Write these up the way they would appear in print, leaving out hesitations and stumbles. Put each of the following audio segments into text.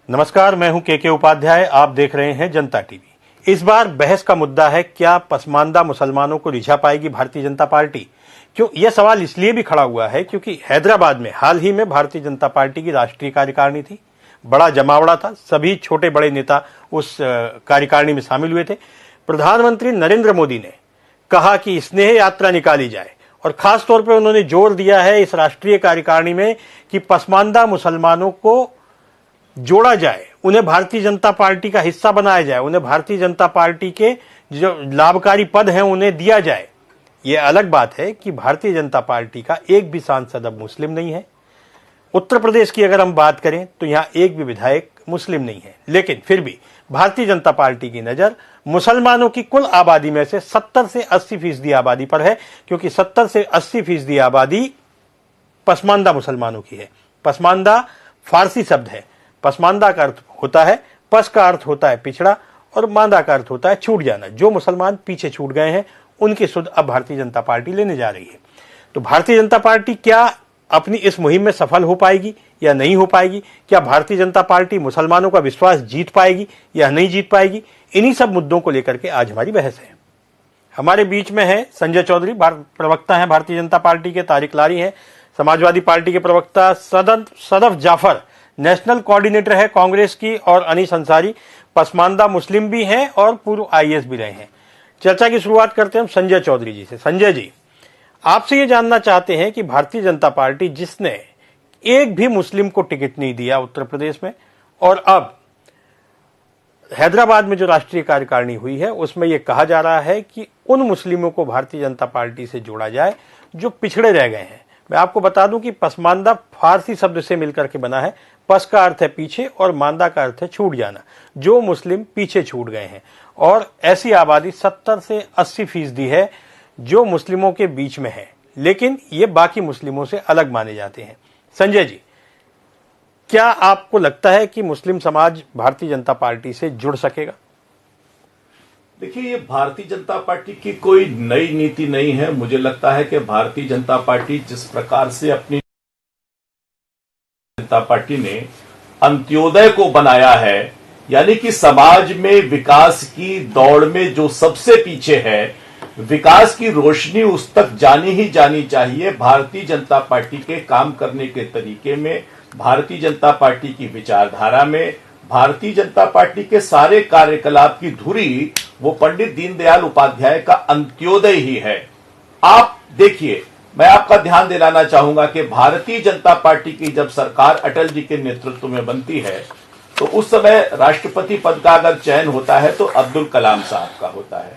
नमस्कार, मैं हूं के उपाध्याय। आप देख रहे हैं जनता टीवी। इस बार बहस का मुद्दा है, क्या पसमानदा मुसलमानों को रिझा पाएगी भारतीय जनता पार्टी। क्यों यह सवाल इसलिए भी खड़ा हुआ है क्योंकि हैदराबाद में हाल ही में भारतीय जनता पार्टी की राष्ट्रीय कार्यकारिणी थी। बड़ा जमावड़ा था, सभी छोटे बड़े नेता उस कार्यकारिणी में शामिल हुए थे। प्रधानमंत्री नरेंद्र मोदी ने कहा कि स्नेह यात्रा निकाली जाए और खास तौर पर उन्होंने जोर दिया है इस राष्ट्रीय कार्यकारिणी में कि पसमानदा मुसलमानों को जोड़ा जाए, उन्हें भारतीय जनता पार्टी का हिस्सा बनाया जाए, उन्हें भारतीय जनता पार्टी के जो लाभकारी पद हैं उन्हें दिया जाए। यह अलग बात है कि भारतीय जनता पार्टी का एक भी सांसद अब मुस्लिम नहीं है। उत्तर प्रदेश की अगर हम बात करें तो यहां एक भी विधायक मुस्लिम नहीं है, लेकिन फिर भी भारतीय जनता पार्टी की नजर मुसलमानों की कुल आबादी में से 70 से 80% आबादी पर है, क्योंकि 70 से 80% आबादी पसमानदा मुसलमानों की है। पसमानदा फारसी शब्द है। पसमानदा का अर्थ होता है, पस का अर्थ होता है पिछड़ा और मांदा का अर्थ होता है छूट जाना। जो मुसलमान पीछे छूट गए हैं उनकी सुध अब भारतीय जनता पार्टी लेने जा रही है। तो भारतीय जनता पार्टी क्या अपनी इस मुहिम में सफल हो पाएगी या नहीं हो पाएगी? क्या भारतीय जनता पार्टी मुसलमानों का विश्वास जीत पाएगी या नहीं जीत पाएगी? इन्हीं सब मुद्दों को लेकर के आज हमारी बहस है। हमारे बीच में है संजय चौधरी, प्रवक्ता हैं भारतीय जनता पार्टी के। तारिक लारी हैं समाजवादी पार्टी के प्रवक्ता। सदफ जाफर नेशनल कोऑर्डिनेटर है कांग्रेस की। और अनीस अंसारी पसमानदा मुस्लिम भी हैं और पूर्व आईएएस भी रहे हैं। चर्चा की शुरुआत करते हैं हम संजय चौधरी जी से। संजय जी, आपसे ये जानना चाहते हैं कि भारतीय जनता पार्टी जिसने एक भी मुस्लिम को टिकट नहीं दिया उत्तर प्रदेश में, और अब हैदराबाद में जो राष्ट्रीय कार्यकारिणी हुई है उसमें यह कहा जा रहा है कि उन मुस्लिमों को भारतीय जनता पार्टी से जोड़ा जाए जो पिछड़े रह गए हैं। मैं आपको बता दूं कि पसमानदा फारसी शब्द से मिलकर के बना है। पस का अर्थ है पीछे और मांदा का अर्थ है छूट जाना। जो मुस्लिम पीछे छूट गए हैं, और ऐसी आबादी 70 से 80% है जो मुस्लिमों के बीच में है, लेकिन ये बाकी मुस्लिमों से अलग माने जाते हैं। संजय जी, क्या आपको लगता है कि मुस्लिम समाज भारतीय जनता पार्टी से जुड़ सकेगा? देखिए, ये भारतीय जनता पार्टी की कोई नई नीति नहीं है। मुझे लगता है कि भारतीय जनता पार्टी जिस प्रकार से अपनी जनता पार्टी ने अंत्योदय को बनाया है, यानी कि समाज में विकास की दौड़ में जो सबसे पीछे है, विकास की रोशनी उस तक जानी ही जानी चाहिए। भारतीय जनता पार्टी के काम करने के तरीके में, भारतीय जनता पार्टी की विचारधारा में, भारतीय जनता पार्टी के सारे कार्यकलाप की धुरी वो पंडित दीनदयाल उपाध्याय का अंत्योदय ही है। आप देखिए, मैं आपका ध्यान दिलाना चाहूंगा कि भारतीय जनता पार्टी की जब सरकार अटल जी के नेतृत्व में बनती है तो उस समय राष्ट्रपति पद का अगर चयन होता है तो अब्दुल कलाम साहब का होता है।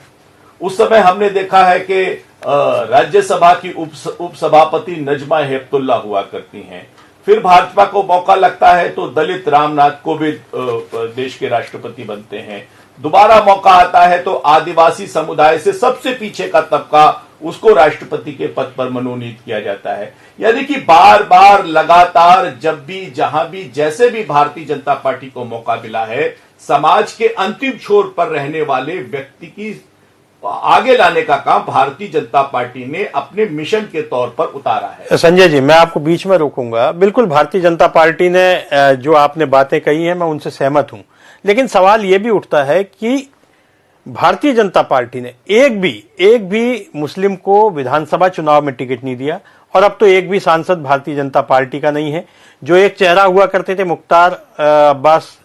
उस समय हमने देखा है कि राज्यसभा की उपसभापति नजमा हेपतुल्ला हुआ करती हैं। फिर भाजपा को मौका लगता है तो दलित रामनाथ कोविंद देश के राष्ट्रपति बनते हैं। दोबारा मौका आता है तो आदिवासी समुदाय से सबसे पीछे का तबका, उसको राष्ट्रपति के पद पर मनोनीत किया जाता है। यानी कि बार बार लगातार जब भी, जहां भी, जैसे भी भारतीय जनता पार्टी को मौका मिला है, समाज के अंतिम छोर पर रहने वाले व्यक्ति की आगे लाने का काम भारतीय जनता पार्टी ने अपने मिशन के तौर पर उतारा है। संजय जी, मैं आपको बीच में रोकूंगा। बिल्कुल, भारतीय जनता पार्टी ने जो आपने बातें कही हैं मैं उनसे सहमत हूं, लेकिन सवाल यह भी उठता है कि भारतीय जनता पार्टी ने एक भी मुस्लिम को विधानसभा चुनाव में टिकट नहीं दिया, और अब तो एक भी सांसद भारतीय जनता पार्टी का नहीं है। जो एक चेहरा हुआ करते थे मुख्तार अब्बास,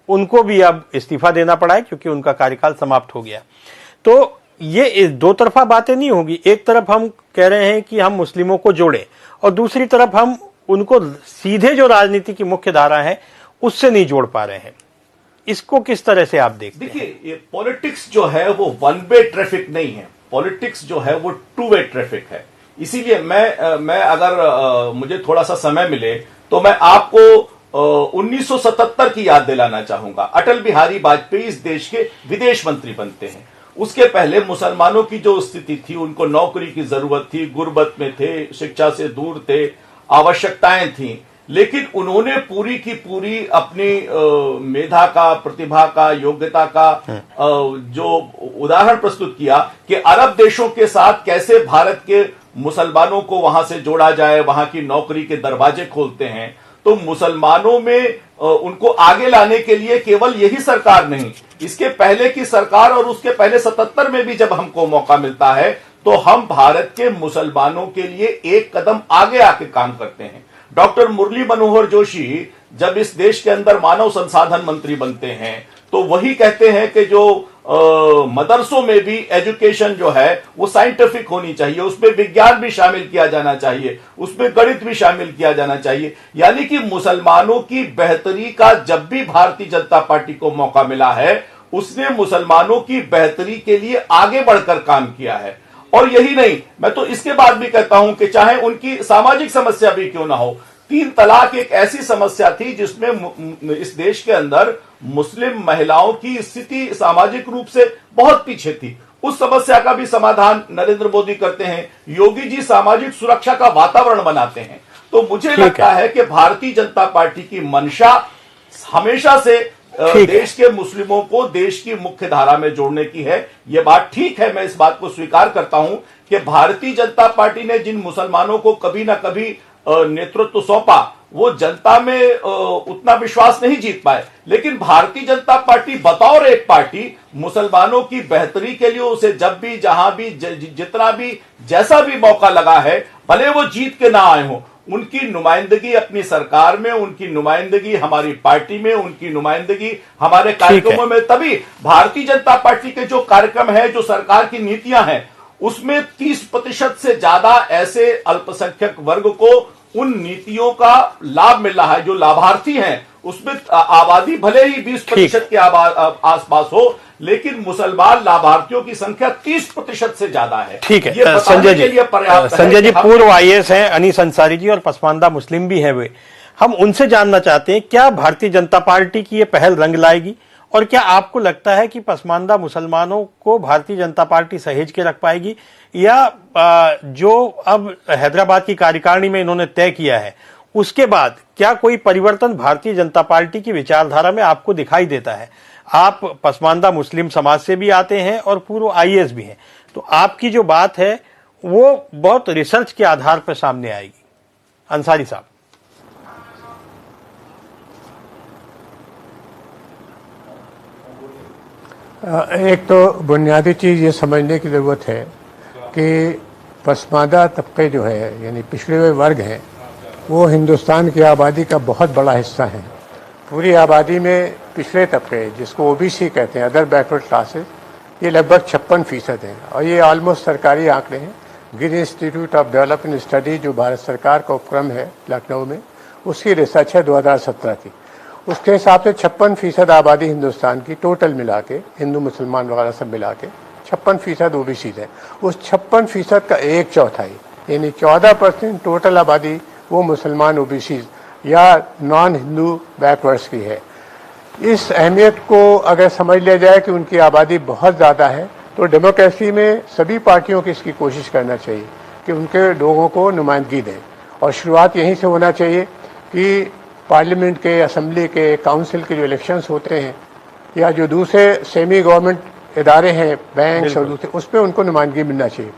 उनको भी अब इस्तीफा देना पड़ा है क्योंकि उनका कार्यकाल समाप्त हो गया। तो ये दो तरफा बातें नहीं होगी। एक तरफ हम कह रहे हैं कि हम मुस्लिमों को जोड़ें, और दूसरी तरफ हम उनको सीधे जो राजनीति की मुख्य धारा है उससे नहीं जोड़ पा रहे हैं। इसको किस तरह से आप देखते हैं? देखिए, ये पॉलिटिक्स जो है वो वन वे ट्रैफिक नहीं है। पॉलिटिक्स जो है वो टू वे ट्रैफिक है। इसीलिए मैं अगर मुझे थोड़ा सा समय मिले तो मैं आपको 1977 की याद दिलाना चाहूंगा। अटल बिहारी वाजपेयी इस देश के विदेश मंत्री बनते हैं। उसके पहले मुसलमानों की जो स्थिति थी, उनको नौकरी की जरूरत थी, गुर्बत में थे, शिक्षा से दूर थे, आवश्यकताएं थीं, लेकिन उन्होंने पूरी की पूरी अपनी मेधा का, प्रतिभा का, योग्यता का जो उदाहरण प्रस्तुत किया कि अरब देशों के साथ कैसे भारत के मुसलमानों को वहां से जोड़ा जाए, वहां की नौकरी के दरवाजे खोलते हैं। तो मुसलमानों में उनको आगे लाने के लिए केवल यही सरकार नहीं, इसके पहले की सरकार और उसके पहले 77 में भी जब हमको मौका मिलता है तो हम भारत के मुसलमानों के लिए एक कदम आगे आके काम करते हैं। डॉक्टर मुरली मनोहर जोशी जब इस देश के अंदर मानव संसाधन मंत्री बनते हैं तो वही कहते हैं कि जो मदरसों में भी एजुकेशन जो है वो साइंटिफिक होनी चाहिए, उसमें विज्ञान भी शामिल किया जाना चाहिए, उसमें गणित भी शामिल किया जाना चाहिए। यानी कि मुसलमानों की बेहतरी का जब भी भारतीय जनता पार्टी को मौका मिला है उसने मुसलमानों की बेहतरी के लिए आगे बढ़कर काम किया है। और यही नहीं, मैं तो इसके बाद भी कहता हूं कि चाहे उनकी सामाजिक समस्या भी क्यों ना हो, 3 तलाक एक ऐसी समस्या थी जिसमें इस देश के अंदर मुस्लिम महिलाओं की स्थिति सामाजिक रूप से बहुत पीछे थी। उस समस्या का भी समाधान नरेंद्र मोदी करते हैं। योगी जी सामाजिक सुरक्षा का वातावरण बनाते हैं। तो मुझे लगता है कि भारतीय जनता पार्टी की मंशा हमेशा से देश के मुस्लिमों को देश की मुख्य धारा में जोड़ने की है। यह बात ठीक है, मैं इस बात को स्वीकार करता हूं कि भारतीय जनता पार्टी ने जिन मुसलमानों को कभी ना कभी नेतृत्व सौंपा वो जनता में उतना विश्वास नहीं जीत पाए, लेकिन भारतीय जनता पार्टी बतौर एक पार्टी मुसलमानों की बेहतरी के लिए उसे जब भी जहां भी जितना भी जैसा भी मौका लगा है, भले वो जीत के ना आए हो, उनकी नुमाइंदगी अपनी सरकार में, उनकी नुमाइंदगी हमारी पार्टी में, उनकी नुमाइंदगी हमारे कार्यक्रमों में, तभी भारतीय जनता पार्टी के जो कार्यक्रम है, जो सरकार की नीतियां हैं, उसमें 30% से ज्यादा ऐसे अल्पसंख्यक वर्ग को उन नीतियों का लाभ मिल रहा है। जो लाभार्थी हैं उसमें आबादी भले ही 20% के आसपास हो, लेकिन मुसलमान लाभार्थियों की संख्या 30% से ज्यादा है। ठीक है, ये संजय जी, संजय जी पूर्व आईएएस हैं, अनीस अंसारी जी, और पसमानदा मुस्लिम भी है वे। हम उनसे जानना चाहते हैं क्या भारतीय जनता पार्टी की ये पहल रंग लाएगी, और क्या आपको लगता है कि पसमानदा मुसलमानों को भारतीय जनता पार्टी सहेज के रख पाएगी, या जो अब हैदराबाद की कार्यकारिणी में इन्होंने तय किया है उसके बाद क्या कोई परिवर्तन भारतीय जनता पार्टी की विचारधारा में आपको दिखाई देता है? आप पसमानदा मुस्लिम समाज से भी आते हैं और पूर्व आईएएस भी हैं, तो आपकी जो बात है वो बहुत रिसर्च के आधार पर सामने आएगी। अंसारी साहब। एक तो बुनियादी चीज़ ये समझने की ज़रूरत है कि पसमानदा तबके जो है, यानी पिछड़े हुए वर्ग हैं, वो हिंदुस्तान की आबादी का बहुत बड़ा हिस्सा हैं। पूरी आबादी में पिछड़े तबके, जिसको ओबीसी कहते हैं, अदर बैकवर्ड क्लासेस, ये लगभग 56% हैं। और ये ऑलमोस्ट सरकारी आंकड़े हैं। गिर इंस्टीट्यूट ऑफ डेवलपमेंट स्टडी, जो भारत सरकार का उपक्रम है लखनऊ में, उसकी रिसर्च है 2017 की। उसके हिसाब से 56% आबादी हिंदुस्तान की टोटल मिला के, हिंदू मुसलमान वगैरह सब मिला के 56% ओबीसी है। उस 56% का 1/4 यानी 14% टोटल आबादी वो मुसलमान ओबीसी या नॉन हिंदू बैकवर्ड्स की है। इस अहमियत को अगर समझ लिया जाए कि उनकी आबादी बहुत ज़्यादा है, तो डेमोक्रेसी में सभी पार्टियों की इसकी कोशिश करना चाहिए कि उनके लोगों को नुमाइंदगी दें। और शुरुआत यहीं से होना चाहिए कि पार्लियामेंट के, असेंबली के, काउंसिल के जो इलेक्शंस होते हैं, या जो दूसरे सेमी गवर्नमेंट इदारे हैं, बैंक्स और दूसरे, उसमें उनको नुमाइंदगी मिलना चाहिए।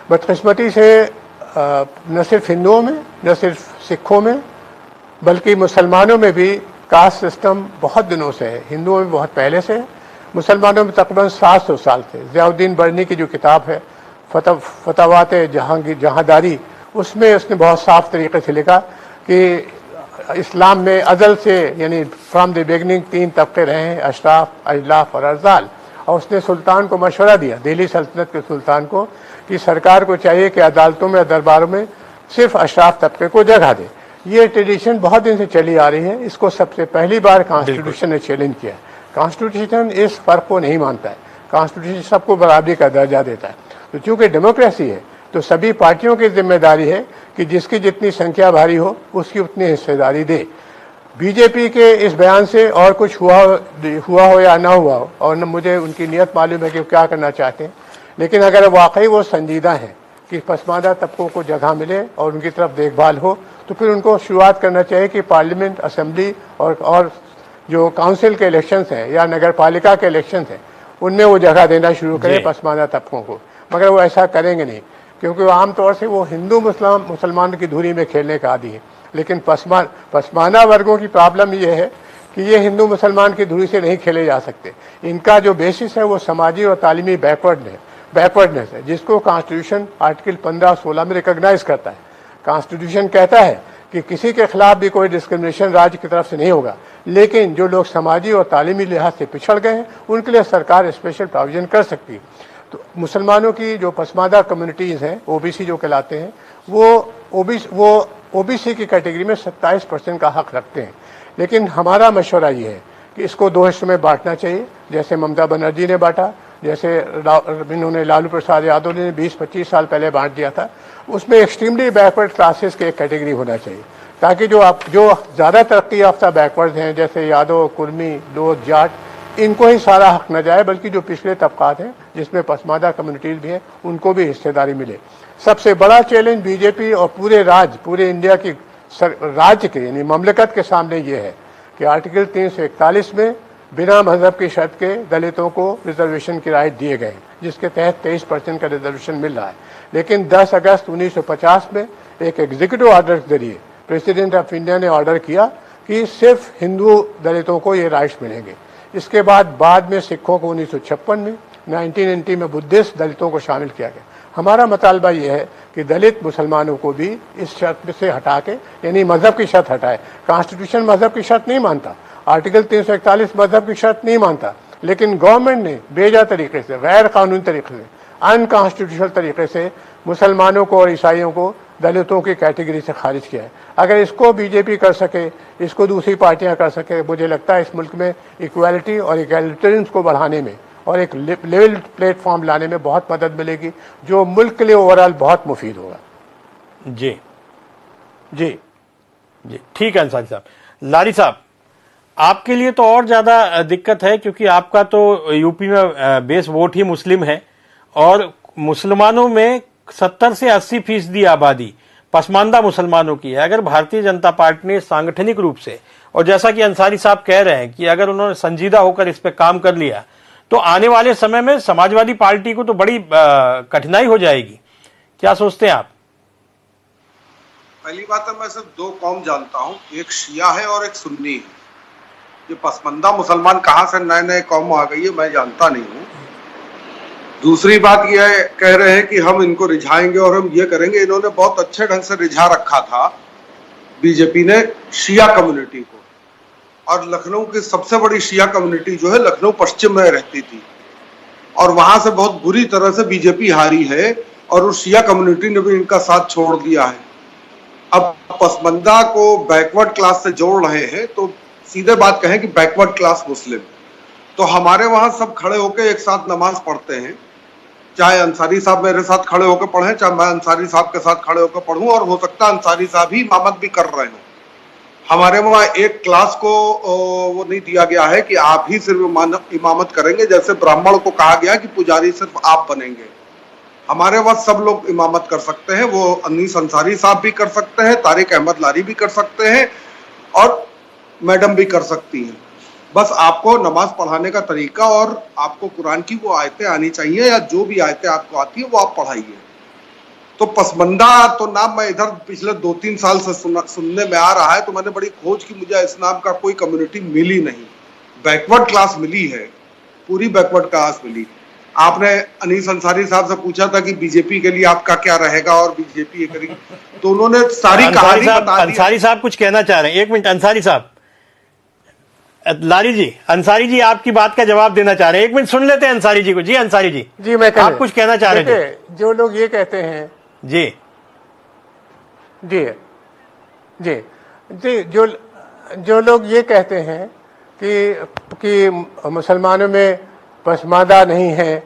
बदकिस्मती से न सिर्फ हिंदुओं में, न सिर्फ सिखों में, बल्कि मुसलमानों में भी कास्ट सिस्टम बहुत दिनों से है। हिंदुओं में बहुत पहले से है, मुसलमानों में तकरीबन 700 साल से। ज़ियाउद्दीन बर्नी की जो किताब है फतवात जहांदारी, उसमें उसने बहुत साफ तरीके से लिखा कि इस्लाम में अज़ल से, यानी फ्राम द बिगनिंग 3 तबके रहे हैं, अशराफ, अजलाफ और अर्जाल। और उसने सुल्तान को मशवरा दिया, दिल्ली सल्तनत के सुल्तान को, कि सरकार को चाहिए कि अदालतों में, दरबारों में सिर्फ अशराफ तबके को जगह दे। ये ट्रेडिशन बहुत दिन से चली आ रही है। इसको सबसे पहली बार कॉन्स्टिट्यूशन ने चैलेंज किया। कॉन्स्टिट्यूशन इस फर्क को नहीं मानता है। कॉन्स्टिट्यूशन सबको बराबरी का दर्जा देता है। तो चूंकि डेमोक्रेसी है, तो सभी पार्टियों की जिम्मेदारी है कि जिसकी जितनी संख्या भारी हो उसकी उतनी हिस्सेदारी दे। बीजेपी के इस बयान से और कुछ हुआ हो या ना हुआ हो, और न मुझे उनकी नीयत मालूम है कि क्या करना चाहते हैं, लेकिन अगर वाकई वो संजीदा है कि पसमानदा तबकों को जगह मिले और उनकी तरफ देखभाल हो, तो फिर उनको शुरुआत करना चाहिए कि पार्लियामेंट, असेंबली और जो काउंसिल के इलेक्शंस हैं या नगर पालिका के इलेक्शंस हैं, उनमें वो जगह देना शुरू करें पसमानदा तबकों को। मगर वो ऐसा करेंगे नहीं, क्योंकि वो आमतौर से वो हिंदू मुसलमान की धुरी में खेलने का आदी है। लेकिन पसमाना वर्गों की प्रॉब्लम ये है कि ये हिंदू मुसलमान की धुरी से नहीं खेले जा सकते। इनका जो बेसिस है वो समाजी और तालीमी बैकवर्डनेस है, जिसको कॉन्स्टिट्यूशन आर्टिकल 15-16 में रिकॉग्नाइज करता है। कॉन्स्टिट्यूशन कहता है कि किसी के खिलाफ भी कोई डिस्क्रिमिनेशन राज्य की तरफ से नहीं होगा, लेकिन जो लोग समाजी और तालीमी लिहाज से पिछड़ गए हैं उनके लिए सरकार स्पेशल प्रोविजन कर सकती है। तो मुसलमानों की जो पसमानदा कम्युनिटीज़ हैं, ओबीसी जो कहलाते हैं, वो ओबीसी की कैटेगरी में 27% का हक रखते हैं। लेकिन हमारा मशवरा ये है कि इसको 2 हिस्सों में बांटना चाहिए, जैसे ममता बनर्जी ने बांटा, जैसे इन्होंने लालू प्रसाद यादव ने 20-25 साल पहले बांट दिया था। उसमें एक्सट्रीमली बैकवर्ड क्लासेस के एक कैटेगरी होना चाहिए, ताकि जो ज़्यादा तरक्की याफ्ता बैकवर्ड हैं, जैसे यादव, कुर्मी, लोध, जाट, इनको ही सारा हक न जाए, बल्कि जो पिछले तबकात हैं जिसमें पसमानदा कम्युनिटीज़ भी हैं उनको भी हिस्सेदारी मिले। सबसे बड़ा चैलेंज बीजेपी और पूरे इंडिया की राज्य के यानी ममलकत के सामने ये है कि आर्टिकल 341 में बिना मजहब की शर्त के दलितों को रिजर्वेशन की राइट दिए गए, जिसके तहत 23% का रिजर्वेशन मिल रहा है। लेकिन 10 अगस्त 1950 में एक एग्जीक्यूटिव ऑर्डर के जरिए प्रेसिडेंट ऑफ इंडिया ने ऑर्डर किया कि सिर्फ हिंदू दलितों को ये राइट्स मिलेंगे। इसके बाद में सिखों को 1956 में, 1990 में बुद्धिस्ट दलितों को शामिल किया गया। हमारा मुतालबा ये है कि दलित मुसलमानों को भी इस शर्त से हटा के, यानी मजहब की शर्त हटाए। कॉन्स्टिट्यूशन मजहब की शर्त नहीं मानता, आर्टिकल 341 मजहब की शर्त नहीं मानता, लेकिन गवर्नमेंट ने बेजा तरीके से, गैर कानूनी तरीके से, अनकॉन्स्टिट्यूशनल तरीके से मुसलमानों को और ईसाइयों को दलितों की कैटेगरी से खारिज किया है। अगर इसको बीजेपी कर सके, इसको दूसरी पार्टियां कर सके, मुझे लगता है इस मुल्क में इक्वालिटी और इक्वालिटेरियंस को बढ़ाने में और एक लेवल प्लेटफॉर्म लाने में बहुत मदद मिलेगी, जो मुल्क के लिए ओवरऑल बहुत मुफीद होगा। जी जी जी, ठीक है अंसारी साहब। लारी साहब, आपके लिए तो और ज्यादा दिक्कत है, क्योंकि आपका तो यूपी में बेस वोट ही मुस्लिम है और मुसलमानों में 70 से 80% आबादी पसमानदा मुसलमानों की है। अगर भारतीय जनता पार्टी ने सांगठनिक रूप से, और जैसा कि अंसारी साहब कह रहे हैं कि अगर उन्होंने संजीदा होकर इस पर काम कर लिया, तो आने वाले समय में समाजवादी पार्टी को तो बड़ी कठिनाई हो जाएगी। क्या सोचते हैं आप? पहली बात है, मैं सिर्फ 2 कौम जानता हूं, एक शिया है और एक सुन्नी है। ये पसमानदा मुसलमान कहां से नए कौम आ गई है मैं जानता नहीं हूं। दूसरी बात यह कह रहे हैं कि हम इनको रिझाएंगे और हम ये करेंगे। इन्होंने बहुत अच्छे ढंग से रिझा रखा था बीजेपी ने शिया कम्युनिटी को, और लखनऊ की सबसे बड़ी शिया कम्युनिटी जो है लखनऊ पश्चिम में रहती थी, और वहां से बहुत बुरी तरह से बीजेपी हारी है और उस शिया कम्युनिटी ने भी इनका साथ छोड़ दिया है। अब पसमानदा को बैकवर्ड क्लास से जोड़ रहे हैं, तो सीधे बात कहें कि बैकवर्ड क्लास मुस्लिम, तो हमारे वहां सब खड़े होकर एक साथ नमाज पढ़ते हैं, चाहे अंसारी साहब मेरे साथ खड़े होकर पढ़ें, चाहे मैं अंसारी साहब के साथ खड़े होकर पढ़ूं, और हो सकता है अंसारी साहब ही इमामत भी कर रहे हो। हमारे वहां एक क्लास को वो नहीं दिया गया है कि आप ही सिर्फ इमामत करेंगे, जैसे ब्राह्मण को कहा गया कि पुजारी सिर्फ आप बनेंगे। हमारे वहां सब लोग इमामत कर सकते हैं, वो अनीस अंसारी साहब भी कर सकते हैं, तारिक अहमद लारी भी कर सकते हैं, और मैडम भी कर सकती हैं। बस आपको नमाज पढ़ाने का तरीका और आपको कुरान की वो आयतें आनी चाहिए, या जो भी आयतें आपको आती है वो आप पढ़ाइए। तो पसमानदा तो नाम मैं इधर पिछले 2-3 साल से सुनने में आ रहा है, तो मैंने बड़ी खोज की, मुझे इस नाम का कोई कम्युनिटी मिली नहीं। बैकवर्ड क्लास मिली है, पूरी बैकवर्ड क्लास मिली। आपने अनीस अंसारी साहब से पूछा था कि बीजेपी के लिए आपका क्या रहेगा और बीजेपी ये करेगी, तो उन्होंने सारी कहानी बता दी। अंसारी साहब कुछ कहना चाह रहे हैं, 1 मिनट। अंसारी साहब, लारी जी, अंसारी जी आपकी बात का जवाब देना चाह रहे हैं, 1 मिनट सुन लेते हैं अंसारी जी को। जी अंसारी जी, मैं आप कुछ कहना चाह रहे थे। जो लोग ये कहते हैं जी जी जी जी जो लोग ये कहते हैं कि मुसलमानों में पसमानदा नहीं है,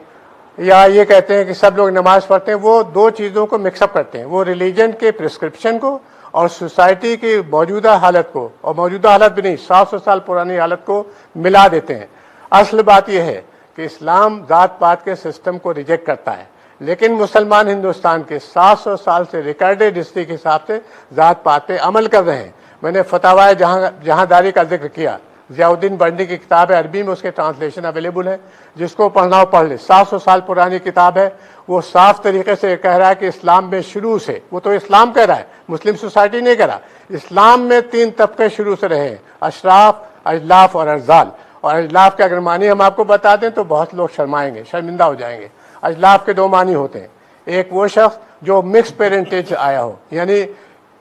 या ये कहते हैं कि सब लोग नमाज पढ़ते हैं, वो 2 चीज़ों को मिक्सअप करते हैं। वो रिलीजन के प्रिस्क्रिप्शन को और सोसाइटी की मौजूदा हालत को, और मौजूदा हालत भी नहीं, 700 साल पुरानी हालत को मिला देते हैं। असल बात यह है कि इस्लाम जात पात के सिस्टम को रिजेक्ट करता है, लेकिन मुसलमान हिंदुस्तान के 700 साल से रिकॉर्डेड हिस्ट्री के हिसाब से जात पात पे अमल कर रहे हैं। मैंने फतवाए जहांदारी का जिक्र किया, ज़ियाउद्दीन बर्नी की किताब है, अरबी में उसके ट्रांसलेशन अवेलेबल है, जिसको पढ़ना हो पढ़ ले। 700 साल पुरानी किताब है। वो साफ तरीके से कह रहा है कि इस्लाम में शुरू से, वो तो इस्लाम कह रहा है, मुस्लिम सोसाइटी नहीं कह रहा, इस्लाम में 3 तबके शुरू से रहे हैं, अशराफ, अजलाफ और अरजाल। और अजलाफ के अगर मानी हम आपको बता दें तो बहुत लोग शर्माएंगे, शर्मिंदा हो जाएंगे। अजलाफ के 2 मानी होते हैं, एक वो शख्स जो मिक्स पेरेंटेज से आया हो, यानी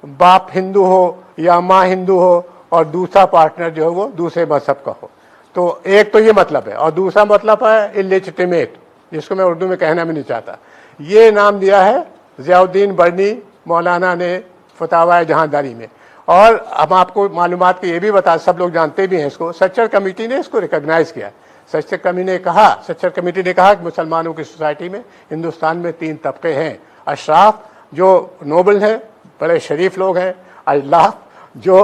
बाप हिंदू हो या माँ हिंदू हो, और दूसरा पार्टनर जो है वो दूसरे मजहब का हो। तो एक तो ये मतलब है, और दूसरा मतलब है इलेजिटिमेट, जिसको मैं उर्दू में कहना भी नहीं चाहता। ये नाम दिया है ज़ियाउद्दीन बर्नी मौलाना ने फतावा जहांदारी में। और हम आपको मालूमात के ये भी बता, सब लोग जानते भी हैं इसको, सच्चर कमेटी ने इसको रिकॉग्नाइज किया। सच्चर कमेटी ने कहा कि मुसलमानों की सोसाइटी में, हिंदुस्तान में 3 तबके हैं, अशराफ जो नोबल हैं, बड़े शरीफ लोग हैं, अजलाफ जो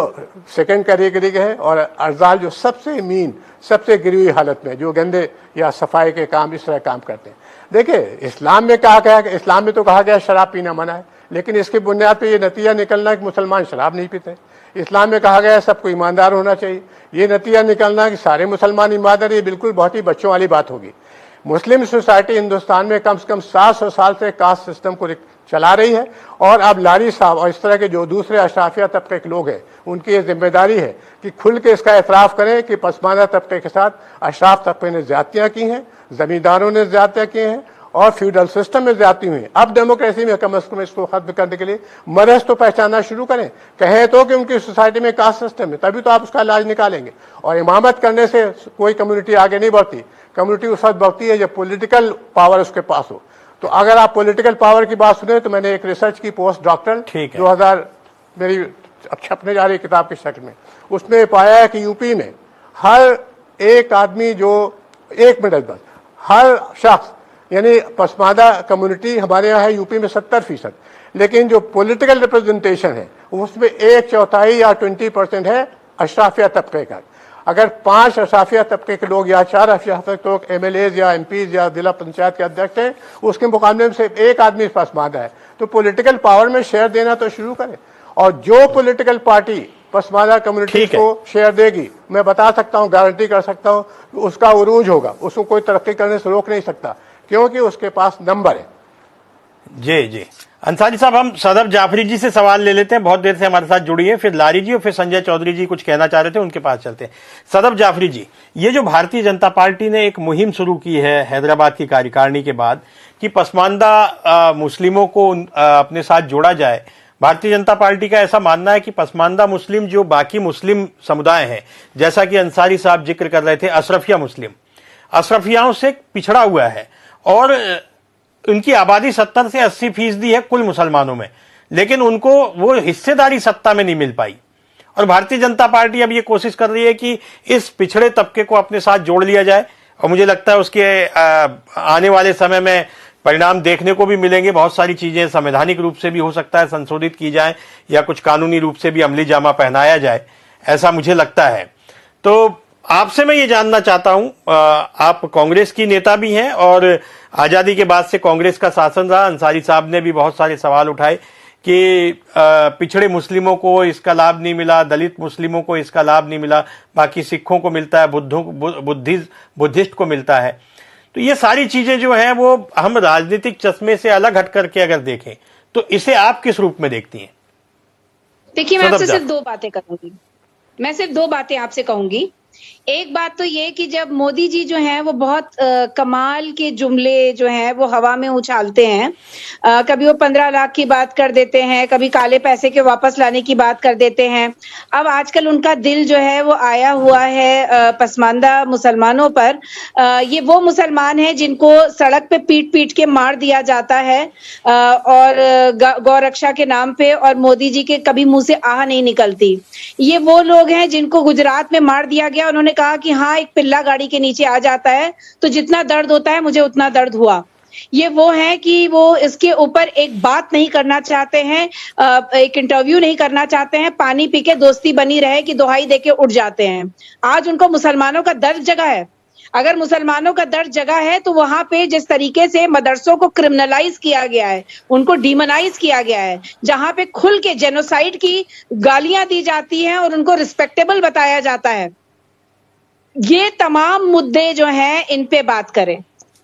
सेकंड कैटेगरी के हैं, और अरजाल जो सबसे मीन, सबसे गिरी हुई हालत में, जो गंदे या सफाई के काम, इस तरह काम करते हैं। देखिए, इस्लाम में कहा गया, इस्लाम में तो कहा गया शराब पीना मना है, लेकिन इसकी बुनियाद पे ये नतीजा निकलना है कि मुसलमान शराब नहीं पीते। इस्लाम में कहा गया है सबको ईमानदार होना चाहिए, ये नतीजा निकलना है कि सारे मुसलमान ईमानदार, ये बिल्कुल बहुत ही बच्चों वाली बात होगी। मुस्लिम सोसाइटी हिंदुस्तान में कम से कम 700 साल से कास्ट सिस्टम को चला रही है, और अब लारी साहब और इस तरह के जो दूसरे अशराफिया तबके के लोग हैं, उनकी ये जिम्मेदारी है कि खुल के इसका एतराफ़ करें कि पसमानदा तबके के साथ अशराफ तबके ने ज्यादतियाँ की हैं, ज़मींदारों ने ज्यादतियाँ की हैं, और फ्यूडल सिस्टम में ज्यादती हुई। अब डेमोक्रेसी में कम से कम इसको खत्म करने के लिए मरज तो पहचानना शुरू करें, कहें तो कि उनकी सोसाइटी में कास्ट सिस्टम है, तभी तो आप उसका इलाज निकालेंगे। और इमामत करने से कोई कम्युनिटी आगे नहीं बढ़ती, कम्युनिटी उस वक्त बढ़ती है जब पॉलिटिकल पावर उसके पास हो। तो अगर आप पॉलिटिकल पावर की बात सुने तो मैंने एक रिसर्च की पोस्ट डॉक्टरल 2000 मेरी छपने जा रही किताब की शक्ल में, उसमें पाया है कि यूपी में हर एक आदमी जो, 1 मिनट बस, हर शख्स, यानी पसमानदा कम्युनिटी हमारे यहाँ है यूपी में 70%, लेकिन जो पॉलिटिकल रिप्रेजेंटेशन है उसमें 1/4 या 20% है अशराफिया तबके का। अगर 5 अशराफिया तबके के लोग या 4 अशराफिया के लोग MLAs या MPs या जिला पंचायत के अध्यक्ष हैं, उसके मुकाबले में सिर्फ 1 आदमी पसमानदा है। तो पॉलिटिकल पावर में शेयर देना तो शुरू करें, और जो पॉलिटिकल पार्टी पसमानदा कम्युनिटी को शेयर देगी, मैं बता सकता हूँ, गारंटी कर सकता हूँ, उसका उरूज होगा, उसको कोई तरक्की करने से रोक नहीं सकता, क्योंकि उसके पास नंबर है। जी अंसारी साहब, हम सदर जाफरी जी से सवाल ले लेते हैं, बहुत देर से हमारे साथ जुड़ी है, फिर लारी जी और फिर संजय चौधरी जी कुछ कहना चाह रहे थे, उनके पास चलते हैं। सदर जाफरी जी, ये जो भारतीय जनता पार्टी ने एक मुहिम शुरू की है हैदराबाद की कार्यकारिणी के बाद कि पसमानदा मुस्लिमों को अपने साथ जोड़ा जाए, भारतीय जनता पार्टी का ऐसा मानना है कि पसमानदा मुस्लिम जो बाकी मुस्लिम समुदाय हैं, जैसा कि अंसारी साहब जिक्र कर रहे थे, अशरफिया मुस्लिम, अशरफियाओं से पिछड़ा हुआ है, और उनकी आबादी 70 से 80% है कुल मुसलमानों में, लेकिन उनको वो हिस्सेदारी सत्ता में नहीं मिल पाई। और भारतीय जनता पार्टी अब ये कोशिश कर रही है कि इस पिछड़े तबके को अपने साथ जोड़ लिया जाए, और मुझे लगता है उसके आने वाले समय में परिणाम देखने को भी मिलेंगे। बहुत सारी चीजें संवैधानिक रूप से भी हो सकता है संशोधित की जाए, या कुछ कानूनी रूप से भी अमली जामा पहनाया जाए, ऐसा मुझे लगता है। तो आपसे मैं ये जानना चाहता हूं, आप कांग्रेस की नेता भी हैं और आजादी के बाद से कांग्रेस का शासन रहा। अंसारी साहब ने भी बहुत सारे सवाल उठाए कि पिछड़े मुस्लिमों को इसका लाभ नहीं मिला, दलित मुस्लिमों को इसका लाभ नहीं मिला, बाकी सिखों को मिलता है, बुद्धिस्ट को मिलता है। तो ये सारी चीजें जो हैं वो हम राजनीतिक चश्मे से अलग हट करके अगर देखें तो इसे आप किस रूप में देखती हैं? देखिए, मैं आपसे सिर्फ 2 बातें करूंगी। मैं सिर्फ 2 बातें आपसे कहूंगी। एक बात तो ये कि जब मोदी जी जो हैं वो बहुत कमाल के जुमले जो हैं वो हवा में उछालते हैं, कभी वो 15 लाख की बात कर देते हैं, कभी काले पैसे के वापस लाने की बात कर देते हैं। अब आजकल उनका दिल जो है वो आया हुआ है पसमानदा मुसलमानों पर। ये वो मुसलमान हैं जिनको सड़क पे पीट पीट के मार दिया जाता है और गौरक्षा के नाम पे, और मोदी जी के कभी मुंह से आह नहीं निकलती। ये वो लोग हैं जिनको गुजरात में मार दिया गया, उन्होंने कहा कि हाँ, एक पिल्ला गाड़ी के नीचे आ जाता है तो जितना दर्द होता है मुझे उतना दर्द हुआ। ये वो है कि वो इसके ऊपर एक बात नहीं करना चाहते हैं, एक इंटरव्यू नहीं करना चाहते हैं, पानी पी के दोस्ती बनी रहे कि दुहाई देके उठ जाते हैं। आज उनको मुसलमानों का दर्द जगा है। अगर मुसलमानों का दर्द जगा है तो वहां पे जिस तरीके से मदरसों को क्रिमिनलाइज किया गया है, उनको डीमोनाइज किया गया है, जहां पे खुल के जेनोसाइड की गालियां दी जाती हैं और उनको रिस्पेक्टेबल बताया जाता है, ये तमाम मुद्दे जो हैं इन पे बात करें।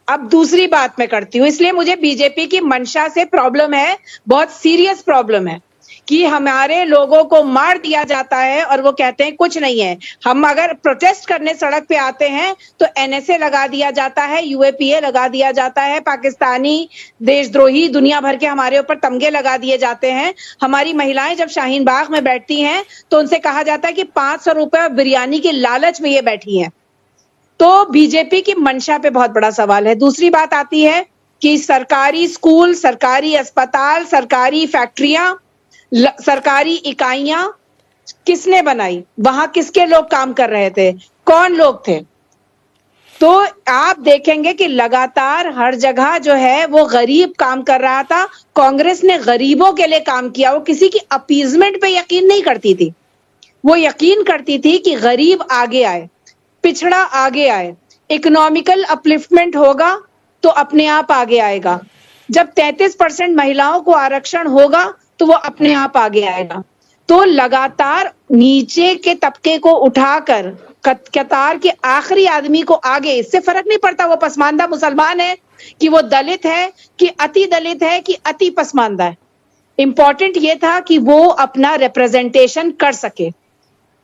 अब दूसरी बात मैं करती हूं, इसलिए मुझे बीजेपी की मंशा से प्रॉब्लम है, बहुत सीरियस प्रॉब्लम है कि हमारे लोगों को मार दिया जाता है और वो कहते हैं कुछ नहीं है। हम अगर प्रोटेस्ट करने सड़क पे आते हैं तो एनएसए लगा दिया जाता है, यूएपीए लगा दिया जाता है, पाकिस्तानी देशद्रोही दुनिया भर के हमारे ऊपर तमगे लगा दिए जाते हैं। हमारी महिलाएं जब शाहीन बाग में बैठती हैं तो उनसे कहा जाता है कि 500 रुपए बिरयानी की लालच में ये बैठी हैं। तो बीजेपी की मंशा पे बहुत बड़ा सवाल है। दूसरी बात आती है कि सरकारी स्कूल, सरकारी अस्पताल, सरकारी फैक्ट्रियां, सरकारी इकाइयां किसने बनाई? वहां किसके लोग काम कर रहे थे? कौन लोग थे? तो आप देखेंगे कि लगातार हर जगह जो है वो गरीब काम कर रहा था। कांग्रेस ने गरीबों के लिए काम किया, वो किसी की अपीजमेंट पे यकीन नहीं करती थी। वो यकीन करती थी कि गरीब आगे आए, पिछड़ा आगे आए, इकोनॉमिकल अपलिफ्टमेंट होगा तो अपने आप आगे आएगा। जब 33% महिलाओं को आरक्षण होगा तो वो अपने आप आगे आएगा। तो लगातार नीचे के तबके को उठाकर कतार के आखिरी आदमी को आगे, इससे फर्क नहीं पड़ता वो पसमानदा मुसलमान है कि वो दलित है कि अति दलित है कि अति पसमानदा है। इंपॉर्टेंट ये था कि वो अपना रिप्रेजेंटेशन कर सके।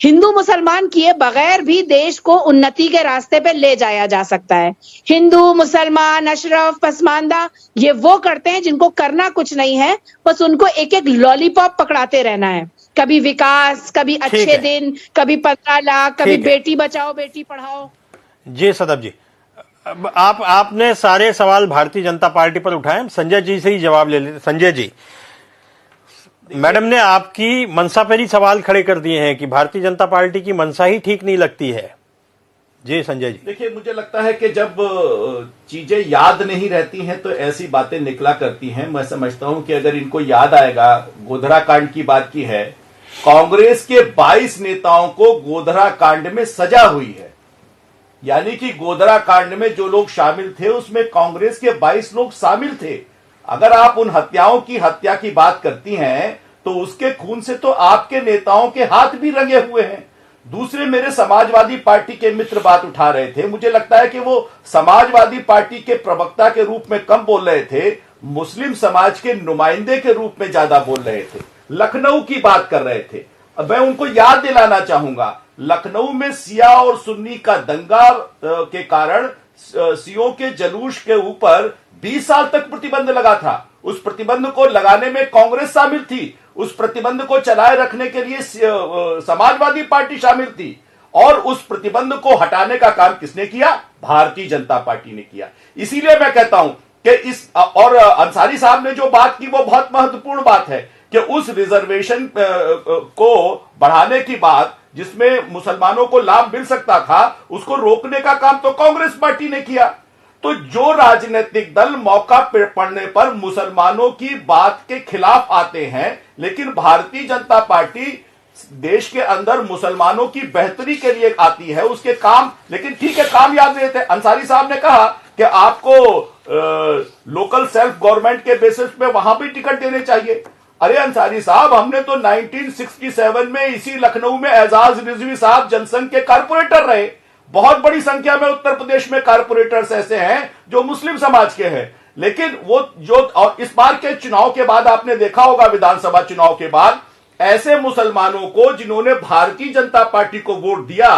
हिंदू मुसलमान किए बगैर भी देश को उन्नति के रास्ते पे ले जाया जा सकता है। हिंदू, मुसलमान, अशरफ, पसमानदा ये वो करते हैं जिनको करना कुछ नहीं है, बस उनको एक एक लॉलीपॉप पकड़ाते रहना है। कभी विकास, कभी अच्छे दिन, कभी 15 लाख, कभी बेटी बचाओ बेटी पढ़ाओ। जी सदब जी, अब आपने सारे सवाल भारतीय जनता पार्टी पर उठाए, संजय जी से ही जवाब ले लेते। संजय जी, मैडम ने आपकी मनसा पर ही सवाल खड़े कर दिए हैं कि भारतीय जनता पार्टी की मनसा ही ठीक नहीं लगती है। जी संजय जी, देखिए, मुझे लगता है कि जब चीजें याद नहीं रहती हैं तो ऐसी बातें निकला करती हैं। मैं समझता हूं कि अगर इनको याद आएगा, गोधरा कांड की बात की है, कांग्रेस के 22 नेताओं को गोधरा कांड में सजा हुई है। यानी कि गोधरा कांड में जो लोग शामिल थे उसमें कांग्रेस के 22 लोग शामिल थे। अगर आप उन हत्याओं की हत्या की बात करती हैं तो उसके खून से तो आपके नेताओं के हाथ भी रंगे हुए हैं। दूसरे, मेरे समाजवादी पार्टी के मित्र बात उठा रहे थे, मुझे लगता है कि वो समाजवादी पार्टी के प्रवक्ता के रूप में कम बोल रहे थे, मुस्लिम समाज के नुमाइंदे के रूप में ज्यादा बोल रहे थे। लखनऊ की बात कर रहे थे। अब मैं उनको याद दिलाना चाहूंगा, लखनऊ में सिया और सुन्नी का दंगा के कारण सियों के जलूस के ऊपर 20 साल तक प्रतिबंध लगा था। उस प्रतिबंध को लगाने में कांग्रेस शामिल थी, उस प्रतिबंध को चलाए रखने के लिए समाजवादी पार्टी शामिल थी, और उस प्रतिबंध को हटाने का काम किसने किया? भारतीय जनता पार्टी ने किया। इसीलिए मैं कहता हूं कि इस, और अंसारी साहब ने जो बात की वो बहुत महत्वपूर्ण बात है कि उस रिजर्वेशन को बढ़ाने की बात, जिसमें मुसलमानों को लाभ मिल सकता था, उसको रोकने का काम तो कांग्रेस पार्टी ने किया। तो जो राजनीतिक दल मौका पड़ने पर मुसलमानों की बात के खिलाफ आते हैं, लेकिन भारतीय जनता पार्टी देश के अंदर मुसलमानों की बेहतरी के लिए आती है, उसके काम, लेकिन ठीक है, काम याद नहीं थे। अंसारी साहब ने कहा कि आपको लोकल सेल्फ गवर्नमेंट के बेसिस पे वहां भी टिकट देने चाहिए। अरे अंसारी साहब, हमने तो 1967 में इसी लखनऊ में एजाज रिजवी साहब जनसंघ के कारपोरेटर रहे। बहुत बड़ी संख्या में उत्तर प्रदेश में कारपोरेटर्स ऐसे हैं जो मुस्लिम समाज के हैं, लेकिन वो जो, और इस बार के चुनाव के बाद आपने देखा होगा, विधानसभा चुनाव के बाद ऐसे मुसलमानों को जिन्होंने भारतीय जनता पार्टी को वोट दिया,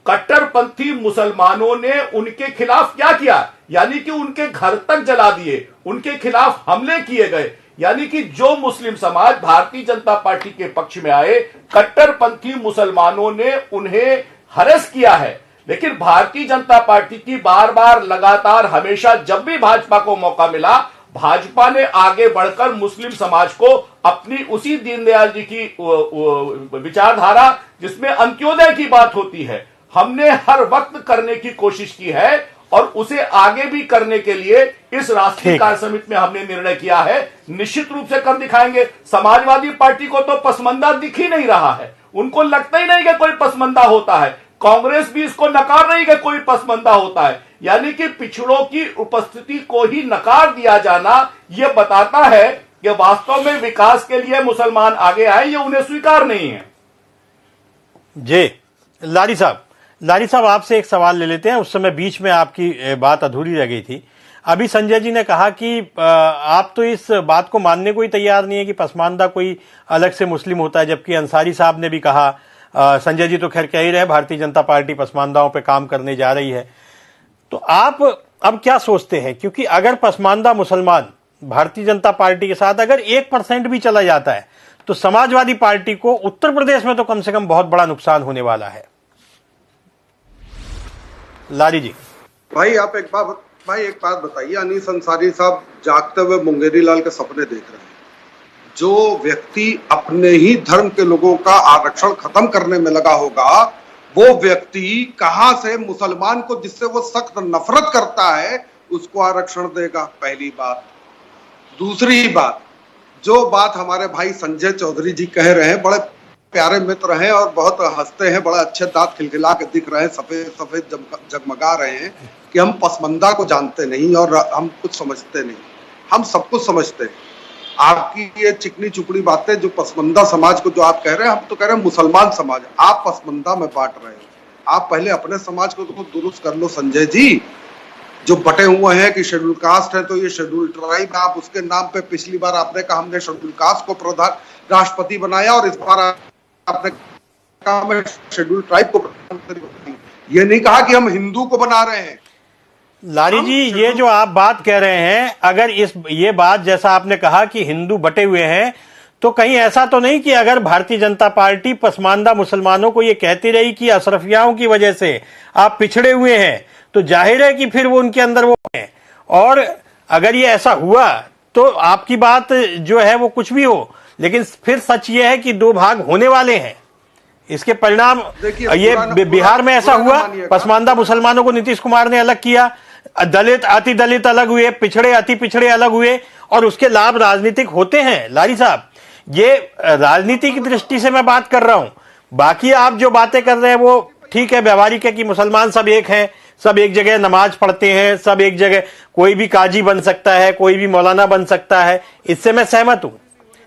कट्टरपंथी मुसलमानों ने उनके खिलाफ क्या किया? यानी कि उनके घर तक जला दिए, उनके खिलाफ हमले किए गए। यानी कि जो मुस्लिम समाज भारतीय जनता पार्टी के पक्ष में आए, कट्टरपंथी मुसलमानों ने उन्हें हरेस किया है। लेकिन भारतीय जनता पार्टी की बार बार लगातार हमेशा जब भी भाजपा को मौका मिला, भाजपा ने आगे बढ़कर मुस्लिम समाज को अपनी उसी दीनदयाल जी की विचारधारा, जिसमें अंत्योदय की बात होती है, हमने हर वक्त करने की कोशिश की है, और उसे आगे भी करने के लिए इस राष्ट्रीय कार्य समिति में हमने निर्णय किया है। निश्चित रूप से कर दिखाएंगे। समाजवादी पार्टी को तो पसमंदा दिख ही नहीं रहा है, उनको लगता ही नहीं कि कोई पसमंदा होता है। कांग्रेस भी इसको नकार रही है कि कोई पसमंदा होता है। यानी कि पिछड़ों की उपस्थिति को ही नकार दिया जाना, यह बताता है कि वास्तव में विकास के लिए मुसलमान आगे आए, ये उन्हें स्वीकार नहीं है। जी लारी साहब, लारी साहब, आपसे एक सवाल ले लेते हैं। उस समय बीच में आपकी बात अधूरी रह गई थी। अभी संजय जी ने कहा कि आप तो इस बात को मानने को ही तैयार नहीं है कि पसमानदा कोई अलग से मुस्लिम होता है, जबकि अंसारी साहब ने भी कहा, संजय जी तो खैर कह ही रहे, भारतीय जनता पार्टी पसमानदाओं पे काम करने जा रही है। तो आप अब क्या सोचते हैं, क्योंकि अगर पसमानदा मुसलमान भारतीय जनता पार्टी के साथ अगर 1% भी चला जाता है तो समाजवादी पार्टी को उत्तर प्रदेश में तो कम से कम बहुत बड़ा नुकसान होने वाला है। लारी जी। भाई एक बात बताइए, अनीस अंसारी साहब जागते हुए मुंगेरी लाल के सपने देख रहे हैं। जो व्यक्ति अपने ही धर्म के लोगों का आरक्षण खत्म करने में लगा होगा, वो व्यक्ति कहां से मुसलमान को, जिससे वो सख्त नफरत करता है, उसको आरक्षण देगा? पहली बात। दूसरी बात, जो बात हमारे भाई संजय चौधरी जी कह रहे हैं, बड़े प्यारे मित्र हैं और बहुत हंसते हैं, बड़ा अच्छे दांत खिलखिला के दिख रहे हैं, सफेद सफेद जगमगा रहे हैं कि हम पसमंदा को जानते नहीं और हम कुछ समझते नहीं। हम सब कुछ समझते हैं। आपकी ये चिकनी चुपड़ी बातें, जो पसमंदा समाज को जो आप कह रहे हैं, हम तो कह रहे हैं मुसलमान समाज, आप पसमंदा में बांट रहे हैं। आप पहले अपने समाज को तो दुरुस्त कर लो संजय जी। जो बटे हुए हैं कि शेड्यूल कास्ट है तो ये शेड्यूल ट्राइब, आप उसके नाम पे पिछली बार आपने कहा हमने शेड्यूल कास्ट को प्रधान राष्ट्रपति बनाया और इस बार आपने कहा मैं शेड्यूल ट्राइब को प्रधानमंत्री। ये नहीं कहा कि हम हिंदू को बना रहे हैं। लारी जी, ये जो आप बात कह रहे हैं, अगर ये बात जैसा आपने कहा कि हिंदू बटे हुए हैं, तो कहीं ऐसा तो नहीं कि अगर भारतीय जनता पार्टी पसमानदा मुसलमानों को ये कहती रही कि अशरफियाओं की वजह से आप पिछड़े हुए हैं, तो जाहिर है कि फिर वो उनके अंदर वो है। और अगर ये ऐसा हुआ तो आपकी बात जो है वो कुछ भी हो, लेकिन फिर सच ये है कि दो भाग होने वाले हैं। इसके परिणाम ये बिहार में ऐसा हुआ, पसमानदा मुसलमानों को नीतीश कुमार ने अलग किया, दलित अति दलित अलग हुए, पिछड़े अति पिछड़े अलग हुए, और उसके लाभ राजनीतिक होते हैं। लारी साहब, ये राजनीति की दृष्टि से मैं बात कर रहा हूं। बाकी आप जो बातें कर रहे हैं वो ठीक है, व्यवहारिक है कि मुसलमान सब एक हैं, सब एक जगह नमाज पढ़ते हैं, सब एक जगह, कोई भी काजी बन सकता है, कोई भी मौलाना बन सकता है, इससे मैं सहमत हूं।